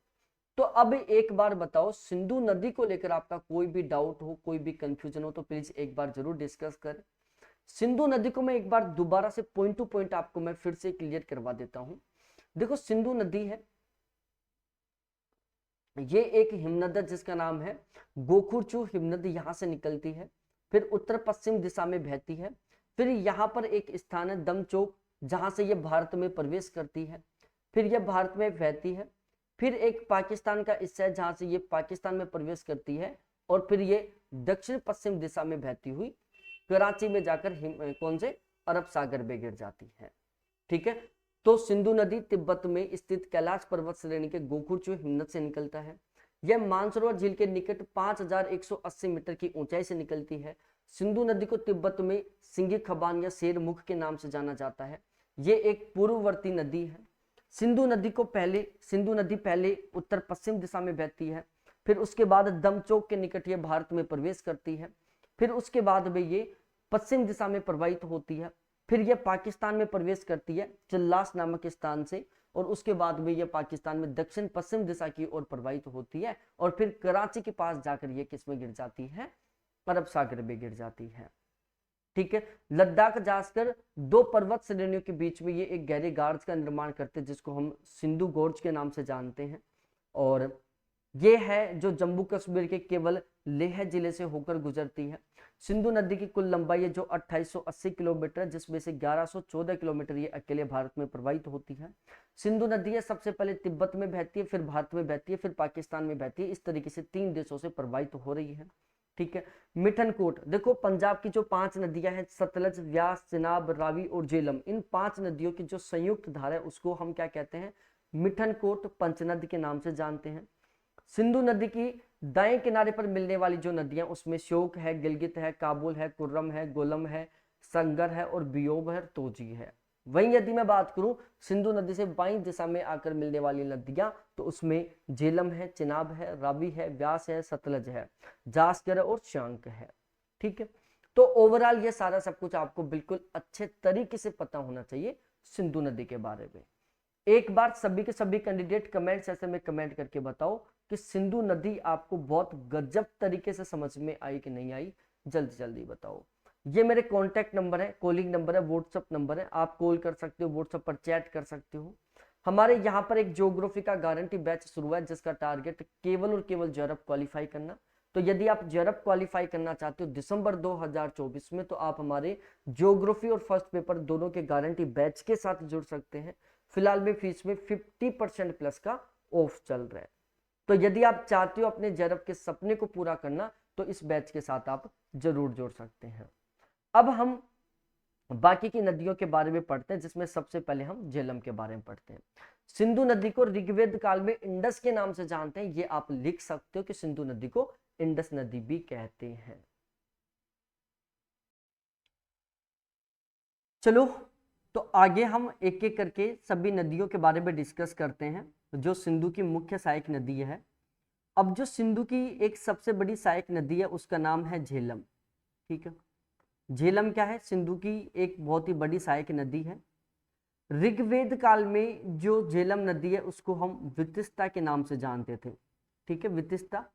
तो अब एक बार बताओ, सिंधु नदी को लेकर आपका कोई भी डाउट हो, कोई भी कंफ्यूजन हो तो प्लीज एक बार जरूर डिस्कस करें। सिंधु नदी को मैं एक बार दोबारा से पॉइंट टू पॉइंट आपको मैं फिर से क्लियर करवा देता हूं। देखो, सिंधु नदी है, ये एक हिमनद है जिसका नाम है गोखुरचू हिमनद, यहां से निकलती है, फिर उत्तर पश्चिम दिशा में बहती है, फिर यहां पर एक स्थान है दमचौक जहां से ये भारत में प्रवेश करती है, फिर यह भारत में बहती है, फिर एक पाकिस्तान का हिस्सा है जहां से ये पाकिस्तान में प्रवेश करती है, और फिर ये दक्षिण पश्चिम दिशा में बहती हुई कराची में जाकर कौन से अरब सागर में गिर जाती है। ठीक है, तो सिंधु नदी तिब्बत में स्थित कैलाश पर्वत श्रेणी के गोखुरचू हिमनद से निकलता है। यह मानसरोवर झील के निकट 5180 मीटर की ऊंचाई से निकलती है। सिंधु नदी को तिब्बत में सिंगी खबान या शेर मुख के नाम से जाना जाता है। यह एक पूर्ववर्ती नदी है। सिंधु नदी पहले उत्तर पश्चिम दिशा में बहती है, फिर उसके बाद दमचौक के निकट ये भारत में प्रवेश करती है, फिर उसके बाद में ये पश्चिम दिशा में प्रवाहित होती है, फिर यह पाकिस्तान में प्रवेश करती है चिल्लास नामक स्थान से, और उसके बाद में यह पाकिस्तान में दक्षिण पश्चिम दिशा की ओर प्रवाहित होती है, और फिर कराची के पास जाकर यह किस में गिर जाती है, अरब सागर में गिर जाती है। ठीक है, लद्दाख जाकर 2 पर्वत श्रेणियों के बीच में ये एक गहरे गार्ज का निर्माण करते हैं जिसको हम सिंधु गोर्ज के नाम से जानते हैं, और ये है जो जम्मू कश्मीर के केवल लेह जिले से होकर गुजरती है। सिंधु नदी की कुल लंबाई है जो 2880 किलोमीटर, जिसमें से 1114 किलोमीटर ये अकेले भारत में प्रवाहित होती है। सिंधु नदी है सबसे पहले तिब्बत में बहती है, फिर भारत में बहती है, फिर पाकिस्तान में बहती है, इस तरीके से 3 देशों से प्रवाहित हो रही है। ठीक है, मिठनकोट, देखो पंजाब की जो 5 नदियां हैं सतलज, व्यास, चिनाब, रावी और झेलम, इन 5 नदियों की जो संयुक्त धारा है उसको हम क्या कहते हैं, मिठनकोट पंचनद के नाम से जानते हैं। सिंधु नदी की दाएं किनारे पर मिलने वाली जो नदियां उसमें श्योक है, गिलगित है, काबुल है, कुर्रम है, गोलम है, संगर है और बियोब है, तोजी है। वहीं यदि मैं बात करूं सिंधु नदी से बाईं दिशा में आकर मिलने वाली नदियां, तो उसमें झेलम है, चिनाब है, रावी है, व्यास है, सतलज है, जास्कर और श्यांक है। ठीक है, तो ओवरऑल ये सारा सब कुछ आपको बिल्कुल अच्छे तरीके से पता होना चाहिए सिंधु नदी के बारे में। एक बार सभी के सभी कैंडिडेट कमेंट सेक्शन में कमेंट करके बताओ कि सिंधु नदी आपको बहुत गजब तरीके से समझ में आई कि नहीं आई, जल्दी जल्दी बताओ। ये मेरे कॉन्टैक्ट नंबर है, कॉलिंग नंबर है, व्हाट्सअप नंबर है, आप कॉल कर सकते हो, व्हाट्सअप पर चैट कर सकते हो। हमारे यहाँ पर एक ज्योग्राफी का गारंटी बैच शुरू है जिसका टारगेट केवल और केवल यूरोप क्वालिफाई करना। तो यदि आप यूरोप क्वालिफाई करना चाहते हो दिसंबर 2024 में, तो आप हमारे ज्योग्राफी और फर्स्ट पेपर दोनों के गारंटी बैच के साथ जुड़ सकते हैं। फिलहाल में फीस में 50% प्लस का ऑफ चल रहा है। तो यदि आप चाहते हो अपने यूरोप के सपने को पूरा करना, तो इस बैच के साथ आप जरूर जुड़ सकते हैं। अब हम बाकी की नदियों के बारे में पढ़ते हैं, जिसमें सबसे पहले हम झेलम के बारे में पढ़ते हैं। सिंधु नदी को ऋग्वेद काल में इंडस के नाम से जानते हैं, ये आप लिख सकते हो कि सिंधु नदी को इंडस नदी भी कहते हैं। चलो तो आगे हम एक एक करके सभी नदियों के बारे में डिस्कस करते हैं। जो सिंधु की मुख्य सहायक नदी है, अब जो सिंधु की एक सबसे बड़ी सहायक नदी है उसका नाम है झेलम। ठीक है, झेलम क्या है? सिंधु की एक बहुत ही बड़ी सहायक नदी है। ऋग्वेद काल में जो झेलम नदी है उसको हम वितिस्ता के नाम से जानते थे। ठीक है, वितिस्ता।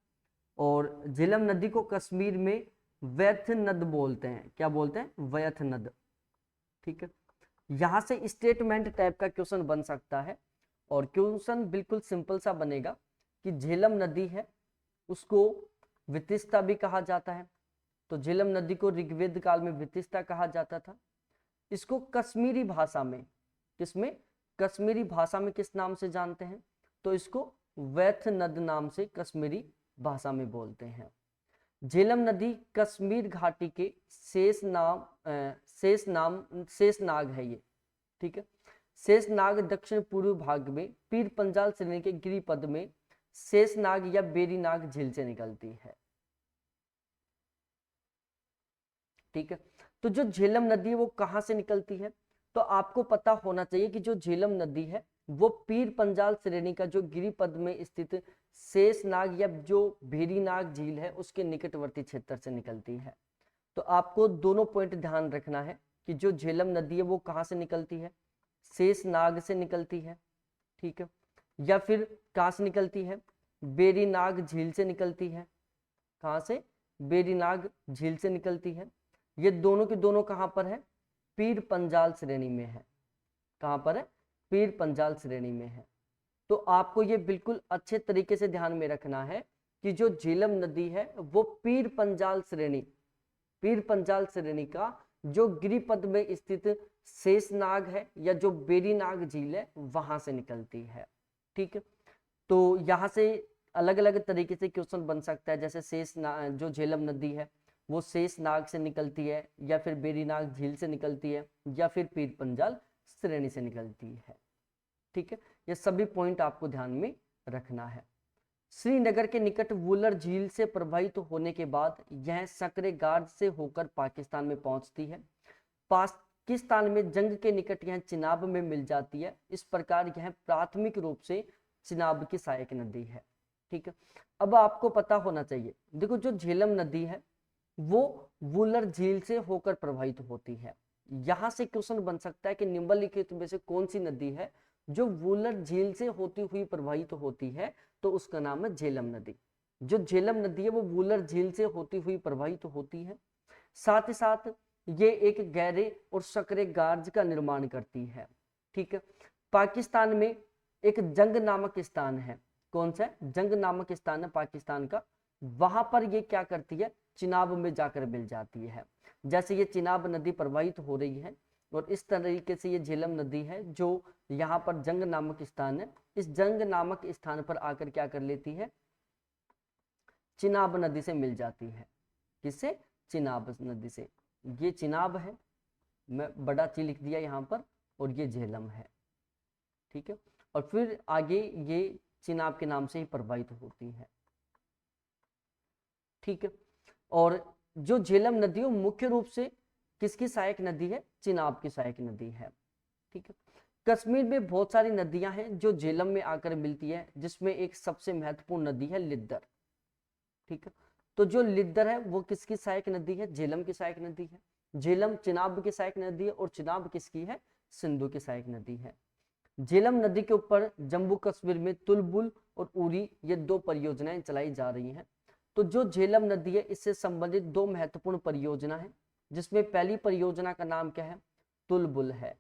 और झेलम नदी को कश्मीर में वैथ नद बोलते हैं। क्या बोलते हैं? वैथ नद। ठीक है, यहां से स्टेटमेंट टाइप का क्वेश्चन बन सकता है, और क्वेश्चन बिल्कुल सिंपल सा बनेगा कि झेलम नदी है उसको वितिस्ता भी कहा जाता है। तो झेलम नदी को ऋग्वेद काल में वितिस्ता कहा जाता था। इसको कश्मीरी भाषा में, किसमें? कश्मीरी भाषा में किस नाम से जानते हैं? तो इसको वैथ नद नाम से कश्मीरी भाषा में बोलते हैं। झेलम नदी कश्मीर घाटी के शेषनाग है ये। ठीक है, शेषनाग दक्षिण पूर्व भाग में पीर पंजाल श्रेणी के गिरिपद में शेषनाग या बेरीनाग झील से निकलती है। ठीक है, तो जो झेलम नदी है वो कहाँ से निकलती है? तो आपको पता होना चाहिए कि जो झेलम नदी है वो पीर पंजाल श्रेणी का जो गिरिपद में स्थित शेषनाग या जो भेरीनाग झील है उसके निकटवर्ती क्षेत्र से निकलती है। तो आपको दोनों पॉइंट ध्यान रखना है कि जो झेलम नदी है वो कहाँ से निकलती है? शेषनाग से निकलती है। ठीक है, या फिर कहाँ से निकलती है? बेरीनाग झील से निकलती है। कहाँ से? बेरीनाग झील से निकलती है। ये दोनों की दोनों कहाँ पर है? पीर पंजाल श्रेणी में है। कहाँ पर है? पीर पंजाल श्रेणी में है। तो आपको ये बिल्कुल अच्छे तरीके से ध्यान में रखना है कि जो झेलम नदी है वो पीर पंजाल श्रेणी का जो गिरिपद में स्थित शेषनाग है या जो बेरीनाग झील है वहां से निकलती है। ठीक है, तो यहाँ से अलग अलग तरीके से क्वेश्चन बन सकता है, जैसे जो झेलम नदी है वो शेषनाग से निकलती है, या फिर बेरीनाग झील से निकलती है, या फिर पीर पंजाल श्रेणी से निकलती है। ठीक है, ये सभी पॉइंट आपको ध्यान में रखना है। श्रीनगर के निकट वुलर झील से प्रभावित होने के बाद यह सकरेगार्ड से होकर पाकिस्तान में पहुंचती है। पाकिस्तान में जंग के निकट यह चिनाब में मिल जाती है। इस प्रकार यह प्राथमिक रूप से चिनाब की सहायक नदी है। ठीक है, अब आपको पता होना चाहिए, देखो जो झेलम नदी है वो वुलर झील से होकर प्रभावित होती है। यहां से क्वेश्चन बन सकता है कि निम्नलिखित में से कौन सी नदी है जो वुलर झील से होती हुई प्रभावित होती है? तो उसका नाम है झेलम नदी। जो झेलम नदी है वो वुलर झील से होती हुई प्रभावित होती है। साथ ही साथ ये एक गहरे और सकरे गार्ज का निर्माण करती है। ठीक है, पाकिस्तान में एक जंग नामक स्थान है। कौन सा? जंग नामक स्थान है पाकिस्तान का। वहां पर ये क्या करती है? चिनाब में जाकर मिल जाती है। जैसे ये चिनाब नदी प्रवाहित हो रही है और इस तरीके से ये झेलम नदी है जो यहाँ पर जंग नामक स्थान है, इस जंग नामक स्थान पर आकर क्या कर लेती है? चिनाब नदी से मिल जाती है। किससे? चिनाब नदी से। ये चिनाब है, मैं बड़ा ची लिख दिया यहाँ पर, और ये झेलम है। ठीक है, और फिर आगे ये चिनाब के नाम से ही प्रवाहित होती है। ठीक है, और जो झेलम नदी है मुख्य रूप से किसकी सहायक नदी है? चिनाब की सहायक नदी है। ठीक है, कश्मीर में बहुत सारी नदियां हैं जो झेलम में आकर मिलती है, जिसमें एक सबसे महत्वपूर्ण नदी है लिद्दर। ठीक है, तो जो लिद्दर है वो किसकी सहायक नदी है? झेलम की सहायक नदी है। झेलम चिनाब की सहायक नदी है, और चिनाब किसकी है? सिंधु की सहायक नदी है। झेलम नदी के ऊपर जम्मू कश्मीर में तुलबुल और उरी ये दो परियोजनाएं चलाई जा रही हैं। तो जो झेलम नदी है इससे संबंधित दो महत्वपूर्ण परियोजना है, जिसमें पहली परियोजना का नाम क्या है? तुलबुल है।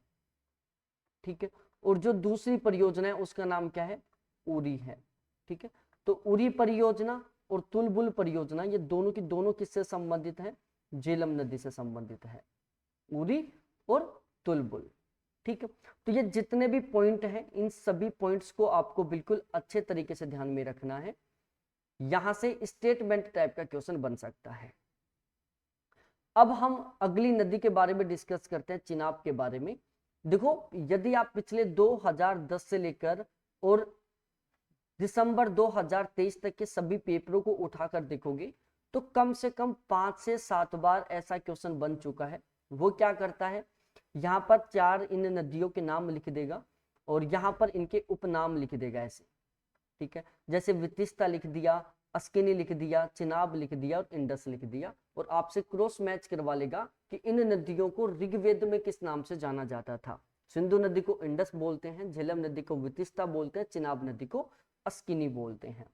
ठीक है, और जो दूसरी परियोजना है उसका नाम क्या है? उरी है। ठीक है, तो उरी परियोजना और तुलबुल परियोजना ये दोनों की दोनों किससे संबंधित है? झेलम नदी से संबंधित है, उरी और तुलबुल। ठीक है, तो ये जितने भी पॉइंट हैं इन सभी पॉइंट्स को आपको बिल्कुल अच्छे तरीके से ध्यान में रखना है। यहां से स्टेटमेंट टाइप का क्वेश्चन बन सकता है। अब हम अगली नदी के बारे में डिस्कस करते हैं, चिनाब के बारे में। देखो, यदि आप पिछले 2010 से लेकर और दिसंबर 2023 तक के सभी पेपरों को उठाकर देखोगे तो कम से कम 5 से 7 बार ऐसा क्वेश्चन बन चुका है। वो क्या करता है, यहाँ पर 4 इन नदियों के नाम लिख देगा और यहाँ पर इनके उपनाम लिख देगा ऐसे, ठीक है। जैसे वितिस्ता लिख दिया, अस्किनी लिख दिया, चिनाब लिख दिया और इंडस लिख दिया, और आपसे क्रॉस मैच करवा लेगा कि इन नदियों को ऋग्वेद में किस नाम से जाना जाता था। सिंधु नदी को इंडस बोलते हैं, झेलम नदी को वितिस्ता बोलते हैं, चिनाब नदी को अस्किनी बोलते हैं।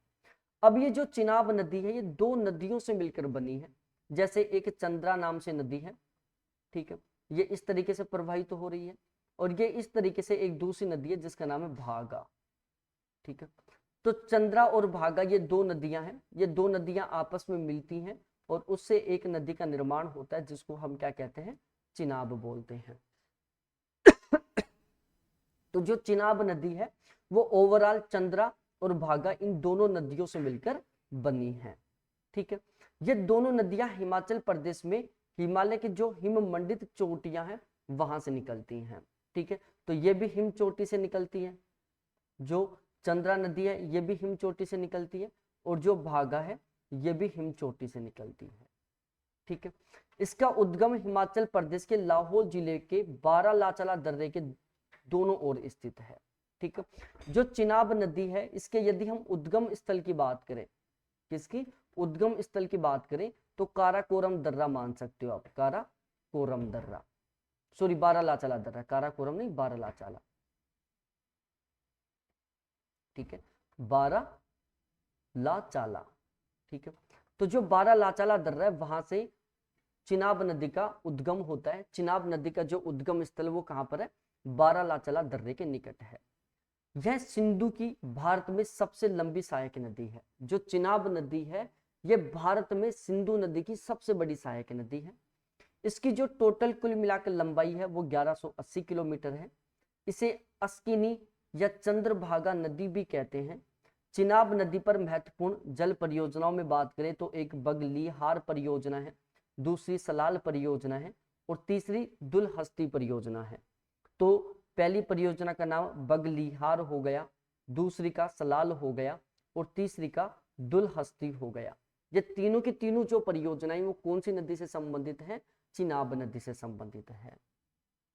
अब ये जो चिनाब नदी है ये 2 नदियों से मिलकर बनी है। जैसे एक चंद्रा नाम से नदी है, ठीक है, ये इस तरीके से प्रवाहित हो रही है, और ये इस तरीके से एक दूसरी नदी है जिसका नाम है भागा, ठीक है। तो चंद्रा और भागा ये 2 नदियां हैं, ये 2 नदियां आपस में मिलती हैं और उससे एक नदी का निर्माण होता है जिसको हम क्या कहते हैं, चिनाब बोलते हैं। तो जो चिनाब नदी है वो ओवरऑल चंद्रा और भागा इन दोनों नदियों से मिलकर बनी है, ठीक है। ये दोनों नदियां हिमाचल प्रदेश में हिमालय की जो हिम मंडित चोटियां हैं वहां से निकलती हैं, ठीक है। तो ये भी हिम चोटी से निकलती है, जो चंद्रा नदी है ये भी हिम चोटी से निकलती है, और जो भागा है ये भी हिम चोटी से निकलती है, ठीक है। इसका उद्गम हिमाचल प्रदेश के लाहौल जिले के बारालाचाला दर्रे के दोनों ओर स्थित है, ठीक है। जो चिनाब नदी है इसके यदि हम उद्गम स्थल की बात करें, किसकी उद्गम स्थल की बात करें, तो काराकोरम दर्रा मान सकते हो आप, काराकोरम दर्रा, सॉरी बारालाचाला दर्रा, काराकोरम नहीं बारालाचाला, ठीक है, बारालाचाला, ठीक है। तो जो बारालाचाला दर्रा है वहां से चिनाब नदी का उद्गम होता है। चिनाब नदी का जो उद्गम स्थल वो कहां पर है, बारालाचाला दर्रे के निकट है। यह सिंधु की भारत में सबसे लंबी सहायक नदी है। जो चिनाब नदी है यह भारत में सिंधु नदी की सबसे बड़ी सहायक नदी है। इसकी जो टोटल कुल मिलाकर लंबाई है वो 1180 किलोमीटर है। इसे अस्किनी या चंद्रभागा नदी भी कहते हैं। चिनाब नदी पर महत्वपूर्ण जल परियोजनाओं में बात करें तो एक बगलीहार परियोजना है, दूसरी सलाल परियोजना है और तीसरी दुलहस्ती परियोजना है। तो पहली परियोजना का नाम बगलीहार हो गया, दूसरी का सलाल हो गया और तीसरी का दुलहस्ती हो गया। ये तीनों की तीनों जो परियोजनाएं वो कौन सी नदी से संबंधित है, चिनाब नदी से संबंधित है,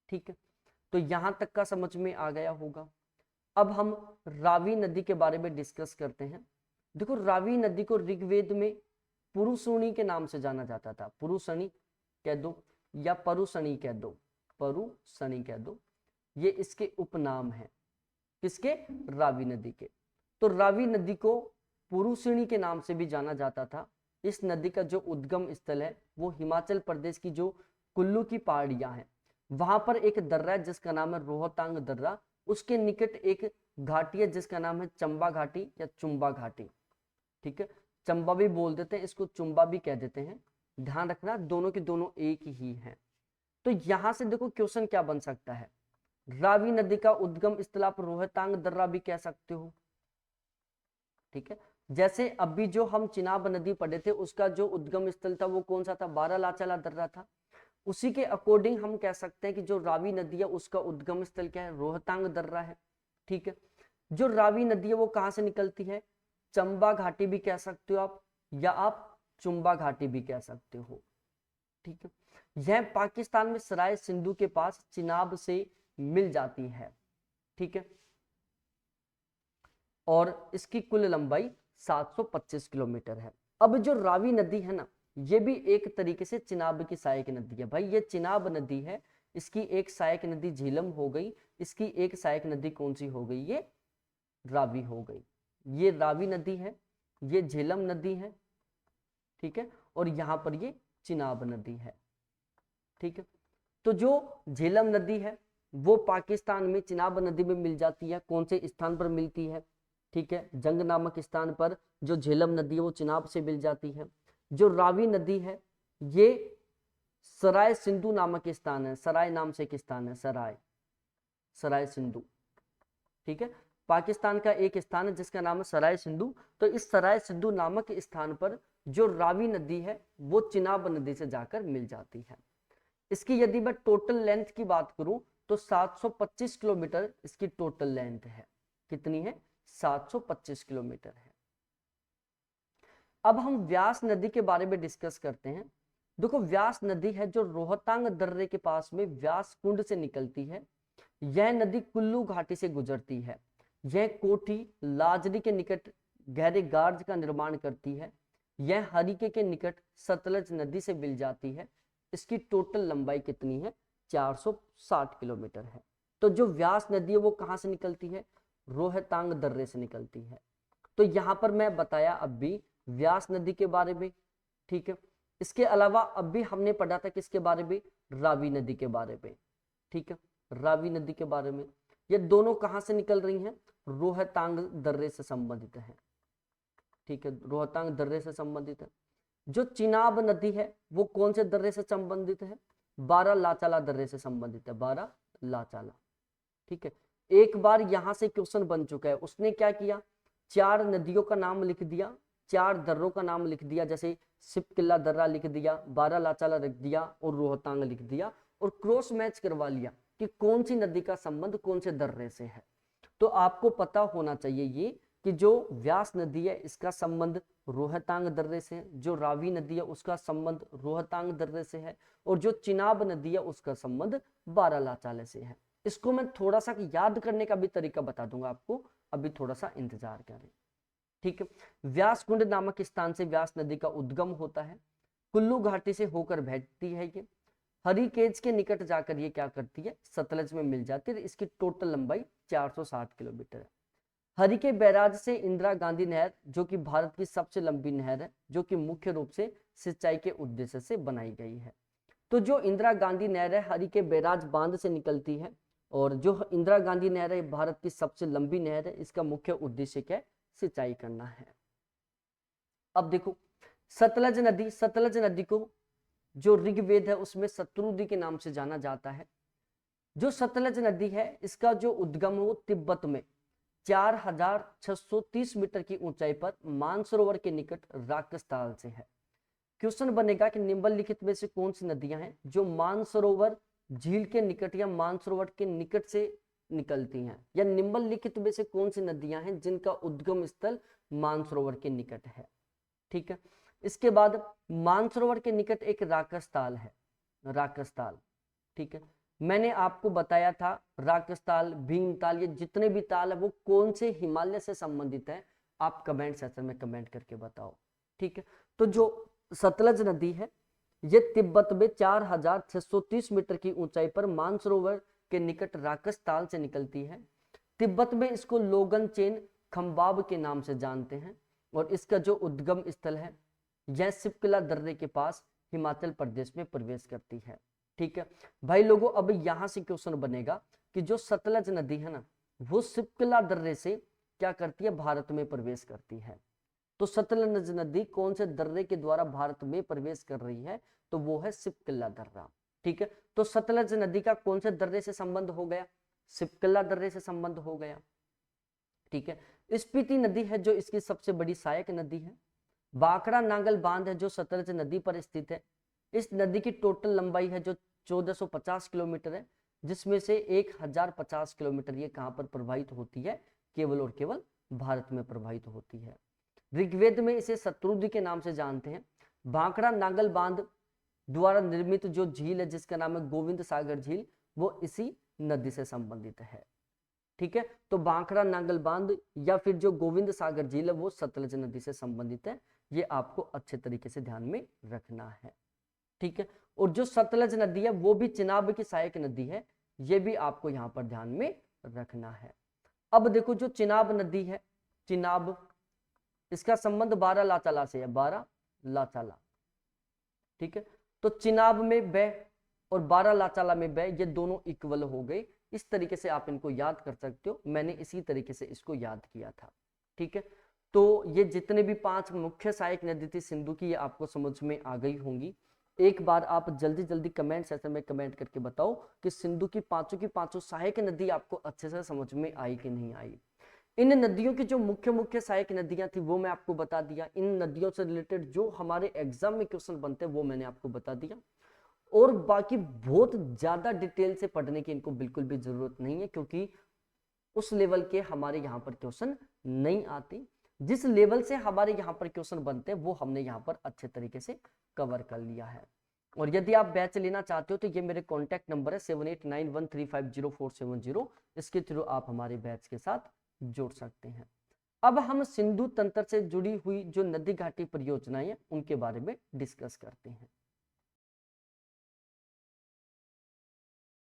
ठीक है। तो यहां तक का समझ में आ गया होगा। अब हम रावी नदी के बारे में डिस्कस करते हैं। देखो, रावी नदी को ऋग्वेद में पुरुषणी के नाम से जाना जाता था। पुरुषणी कह दो या परुषणी कह दो, परुषणी कह दो, ये इसके उपनाम है, किसके, रावी नदी के। तो रावी नदी को पुरुषणी के नाम से भी जाना जाता था। इस नदी का जो उद्गम स्थल है वो हिमाचल प्रदेश की जो कुल्लू की पहाड़ियां हैं वहां पर एक दर्रा है जिसका नाम है रोहतांग दर्रा। उसके निकट एक घाटी है जिसका नाम है चंबा घाटी या चुंबा घाटी, ठीक है। चंबा भी बोल देते हैं, इसको चुंबा भी कह देते हैं। ध्यान रखना दोनों के दोनों एक ही हैं। तो यहां से देखो क्वेश्चन क्या बन सकता है, रावी नदी का उद्गम स्थल आप रोहतांग दर्रा भी कह सकते हो, ठीक है। जैसे अभी जो हम चिनाब नदी पढ़े थे उसका जो उद्गम स्थल था वो कौन सा था, बारालाचाला दर्रा था। उसी के अकॉर्डिंग हम कह सकते हैं कि जो रावी नदी है उसका उद्गम स्थल क्या है, रोहतांग दर्रा है, ठीक है। जो रावी नदी है वो कहां से निकलती है, चंबा घाटी भी कह सकते हो आप, या आप चुंबा घाटी भी कह सकते हो, ठीक है। यह पाकिस्तान में सराय सिंधु के पास चिनाब से मिल जाती है, ठीक है। और इसकी कुल लंबाई 725 किलोमीटर है। अब जो रावी नदी है ना ये भी एक तरीके से चिनाब की सहायक नदी है। भाई ये चिनाब नदी है, इसकी एक सहायक नदी झेलम हो गई, इसकी एक सहायक नदी कौन सी हो गई, ये रावी हो गई। ये रावी नदी है, ये झेलम नदी है, ठीक है, और यहां पर ये चिनाब नदी है, ठीक है। तो जो झेलम नदी है वो पाकिस्तान में चिनाब नदी में मिल जाती है। कौन से स्थान पर मिलती है, ठीक है, जंग नामक स्थान पर जो झेलम नदी है वो चिनाब से मिल जाती है। जो रावी नदी है ये सराय सिंधु नामक स्थान है, सराय नाम से एक स्थान है, सराय, सराय सिंधु, ठीक है। पाकिस्तान का एक स्थान है जिसका नाम है सराय सिंधु। तो इस सराय सिंधु नामक स्थान पर जो रावी नदी है वो चिनाब नदी से जाकर मिल जाती है। इसकी यदि मैं टोटल लेंथ की बात करूं तो 725 किलोमीटर इसकी टोटल लेंथ है। कितनी है? 725 किलोमीटर है। अब हम व्यास नदी के बारे में डिस्कस करते हैं। देखो, व्यास नदी है जो रोहतांग दर्रे के पास में व्यास कुंड से निकलती है। यह नदी कुल्लू घाटी से गुजरती है। यह कोठी लाजरी के निकट गहरे गार्ज का निर्माण करती है। यह हरिके के निकट सतलज नदी से मिल जाती है। इसकी टोटल लंबाई कितनी है? 460 किलोमीटर है। तो जो व्यास नदी है वो कहां से निकलती है? रोहतांग दर्रे से निकलती है। तो यहां पर मैं बताया अब भी व्यास नदी के बारे में, ठीक है। इसके अलावा अब भी हमने पढ़ा था किसके बारे में? रावी नदी के बारे में, ठीक है, रावी नदी के बारे में। ये दोनों कहां से निकल रही हैं? रोहतांग दर्रे से संबंधित है, ठीक है, रोहतांग दर्रे से संबंधित है। जो चिनाब नदी है वो कौन से दर्रे से संबंधित है? बारालाचाला दर्रे से संबंधित है, बारालाचाला, ठीक है। एक बार यहां से क्वेश्चन बन चुका है। उसने क्या किया? 4 नदियों का नाम लिख दिया, 4 दर्रों का नाम लिख दिया, जैसे सिपकिला दर्रा लिख दिया, बारालाचाला लिख दिया और रोहतांग लिख दिया, और क्रॉस मैच करवा लिया कि कौन सी नदी का संबंध कौन से दर्रे से है। तो आपको पता होना चाहिए ये कि जो व्यास नदी है इसका संबंध रोहतांग दर्रे से है, जो रावी नदी है उसका संबंध रोहतांग दर्रे से है, और जो चिनाब नदी है उसका संबंध बारालाचाले से है। इसको मैं थोड़ा सा याद करने का भी तरीका बता दूंगा आपको, अभी थोड़ा सा इंतजार करें, ठीक है। व्यास कुंड नामक स्थान से व्यास नदी का उद्गम होता है। कुल्लू घाटी से होकर बहती है ये। हरिकेज के निकट जाकर ये क्या करती है? सतलज में मिल जाती है। इसकी टोटल लंबाई 460 किलोमीटर है। हरिके बैराज से इंदिरा गांधी नहर, जो कि भारत की सबसे लंबी नहर है, जो कि मुख्य रूप से सिंचाई के उद्देश्य से बनाई गई है। तो जो इंदिरा गांधी नहर है हरिके बैराज बांध से निकलती है, और जो इंदिरा गांधी नहर है भारत की सबसे लंबी नहर है। इसका मुख्य उद्देश्य क्या है? सिंचाई करना है। अब देखो, सतलज नदी, सतलज नदी को जो ऋग्वेद है उसमें शत्रुंधि के नाम से जाना जाता है। जो सतलज नदी है इसका जो उद्गम है वो तिब्बत में 4630 मीटर की ऊंचाई पर मानसरोवर के निकट राकसताल से है। क्वेश्चन बनेगा कि निम्नलिखित में से कौन सी नदियां हैं जो मानसरोवर झील के निकट या मानसरोवर के निकट से निकलती हैं, या निम्नलिखित में से कौन सी नदियां हैं जिनका उद्गम स्थल मानसरोवर के निकट है, ठीक है। इसके बाद मानसरोवर के निकट एक राकसताल है, राकसताल, ठीक है। मैंने आपको बताया था राकसताल, भीमताल, ये जितने भी ताल है वो कौन से हिमालय से संबंधित है, आप कमेंट सेक्शन में कमेंट करके बताओ, ठीक है। तो जो सतलज नदी है ये तिब्बत में 4630 मीटर की ऊंचाई पर मानसरोवर के निकट राकसताल से निकलती है। तिब्बत में इसको लोगन चेन खंबाब के नाम से जानते हैं, और इसका जो उद्गम स्थल है यह सिपकिला दर्रे के पास हिमाचल प्रदेश में प्रवेश करती है, ठीक है भाई लोगों। अब यहां से क्वेश्चन बनेगा कि जो सतलज नदी है ना वो सिपकिला दर्रे से क्या करती है? भारत में प्रवेश करती है। तो सतलज नदी कौन से दर्रे के द्वारा भारत में प्रवेश कर रही है? तो वो है सिपकिला दर्रा, ठीक है। तो सतलज नदी का कौन से दर्रे से संबंध हो गया? सिपकिला दर्रे से संबंध हो गया, ठीक है। स्पीति नदी है जो इसकी सबसे बड़ी सहायक नदी है। बांकड़ा नांगल बांध है जो सतलज नदी पर स्थित है। इस नदी की टोटल लंबाई है जो 1450 किलोमीटर है, जिसमें से 1050 किलोमीटर ये कहां पर प्रवाहित होती है? केवल और केवल भारत में प्रवाहित होती है। ऋग्वेद में इसे शत्रुंधि के नाम से जानते हैं। भांकड़ा नांगल बांध द्वारा निर्मित जो झील है जिसका नाम है गोविंद सागर झील, वो इसी नदी से संबंधित है, ठीक है। तो भांकड़ा नांगल बांध या फिर जो गोविंद सागर झील है वो सतलज नदी से संबंधित है। ये आपको अच्छे तरीके से ध्यान में रखना है, ठीक है। और जो सतलज नदी है वो भी चिनाब की सहायक नदी है, ये भी आपको यहाँ पर ध्यान में रखना है। अब देखो जो चिनाब नदी है, चिनाब, इसका संबंध बारालाचाला से है, बारालाचाला, ठीक है। तो चिनाब में बह और बारालाचाला में बह ये दोनों इक्वल हो गए। इस तरीके से आप इनको याद कर सकते हो, मैंने इसी तरीके से इसको याद किया था, ठीक है। तो ये जितने भी 5 मुख्य सहायक नदी थी सिंधु की, ये आपको समझ में आ गई होंगी। एक बार आप जल्दी जल्दी कमेंट सेक्शन में कमेंट करके बताओ कि सिंधु की पांचों सहायक नदी आपको अच्छे से समझ में आई कि नहीं आई। इन नदियों की जो मुख्य मुख्य सहायक नदियां थी वो मैं आपको बता दिया। इन नदियों से रिलेटेड जो हमारे एग्जाम में क्वेश्चन बनते हैं वो मैंने आपको बता दिया। और बाकी बहुत ज्यादा डिटेल से पढ़ने की इनको बिल्कुल भी जरूरत नहीं है, क्योंकि उस लेवल के हमारे यहाँ पर क्वेश्चन नहीं आते। जिस लेवल से हमारे यहाँ पर क्वेश्चन बनते हैं वो हमने यहाँ पर अच्छे तरीके से कवर कर लिया है। और यदि आप बैच लेना चाहते हो तो ये मेरे कॉन्टैक्ट नंबर है 7891350470, इसके थ्रू आप हमारे बैच के साथ जुड़ सकते हैं। अब हम सिंधु तंत्र से जुड़ी हुई जो नदी घाटी परियोजनाएं हैं उनके बारे में डिस्कस करते हैं।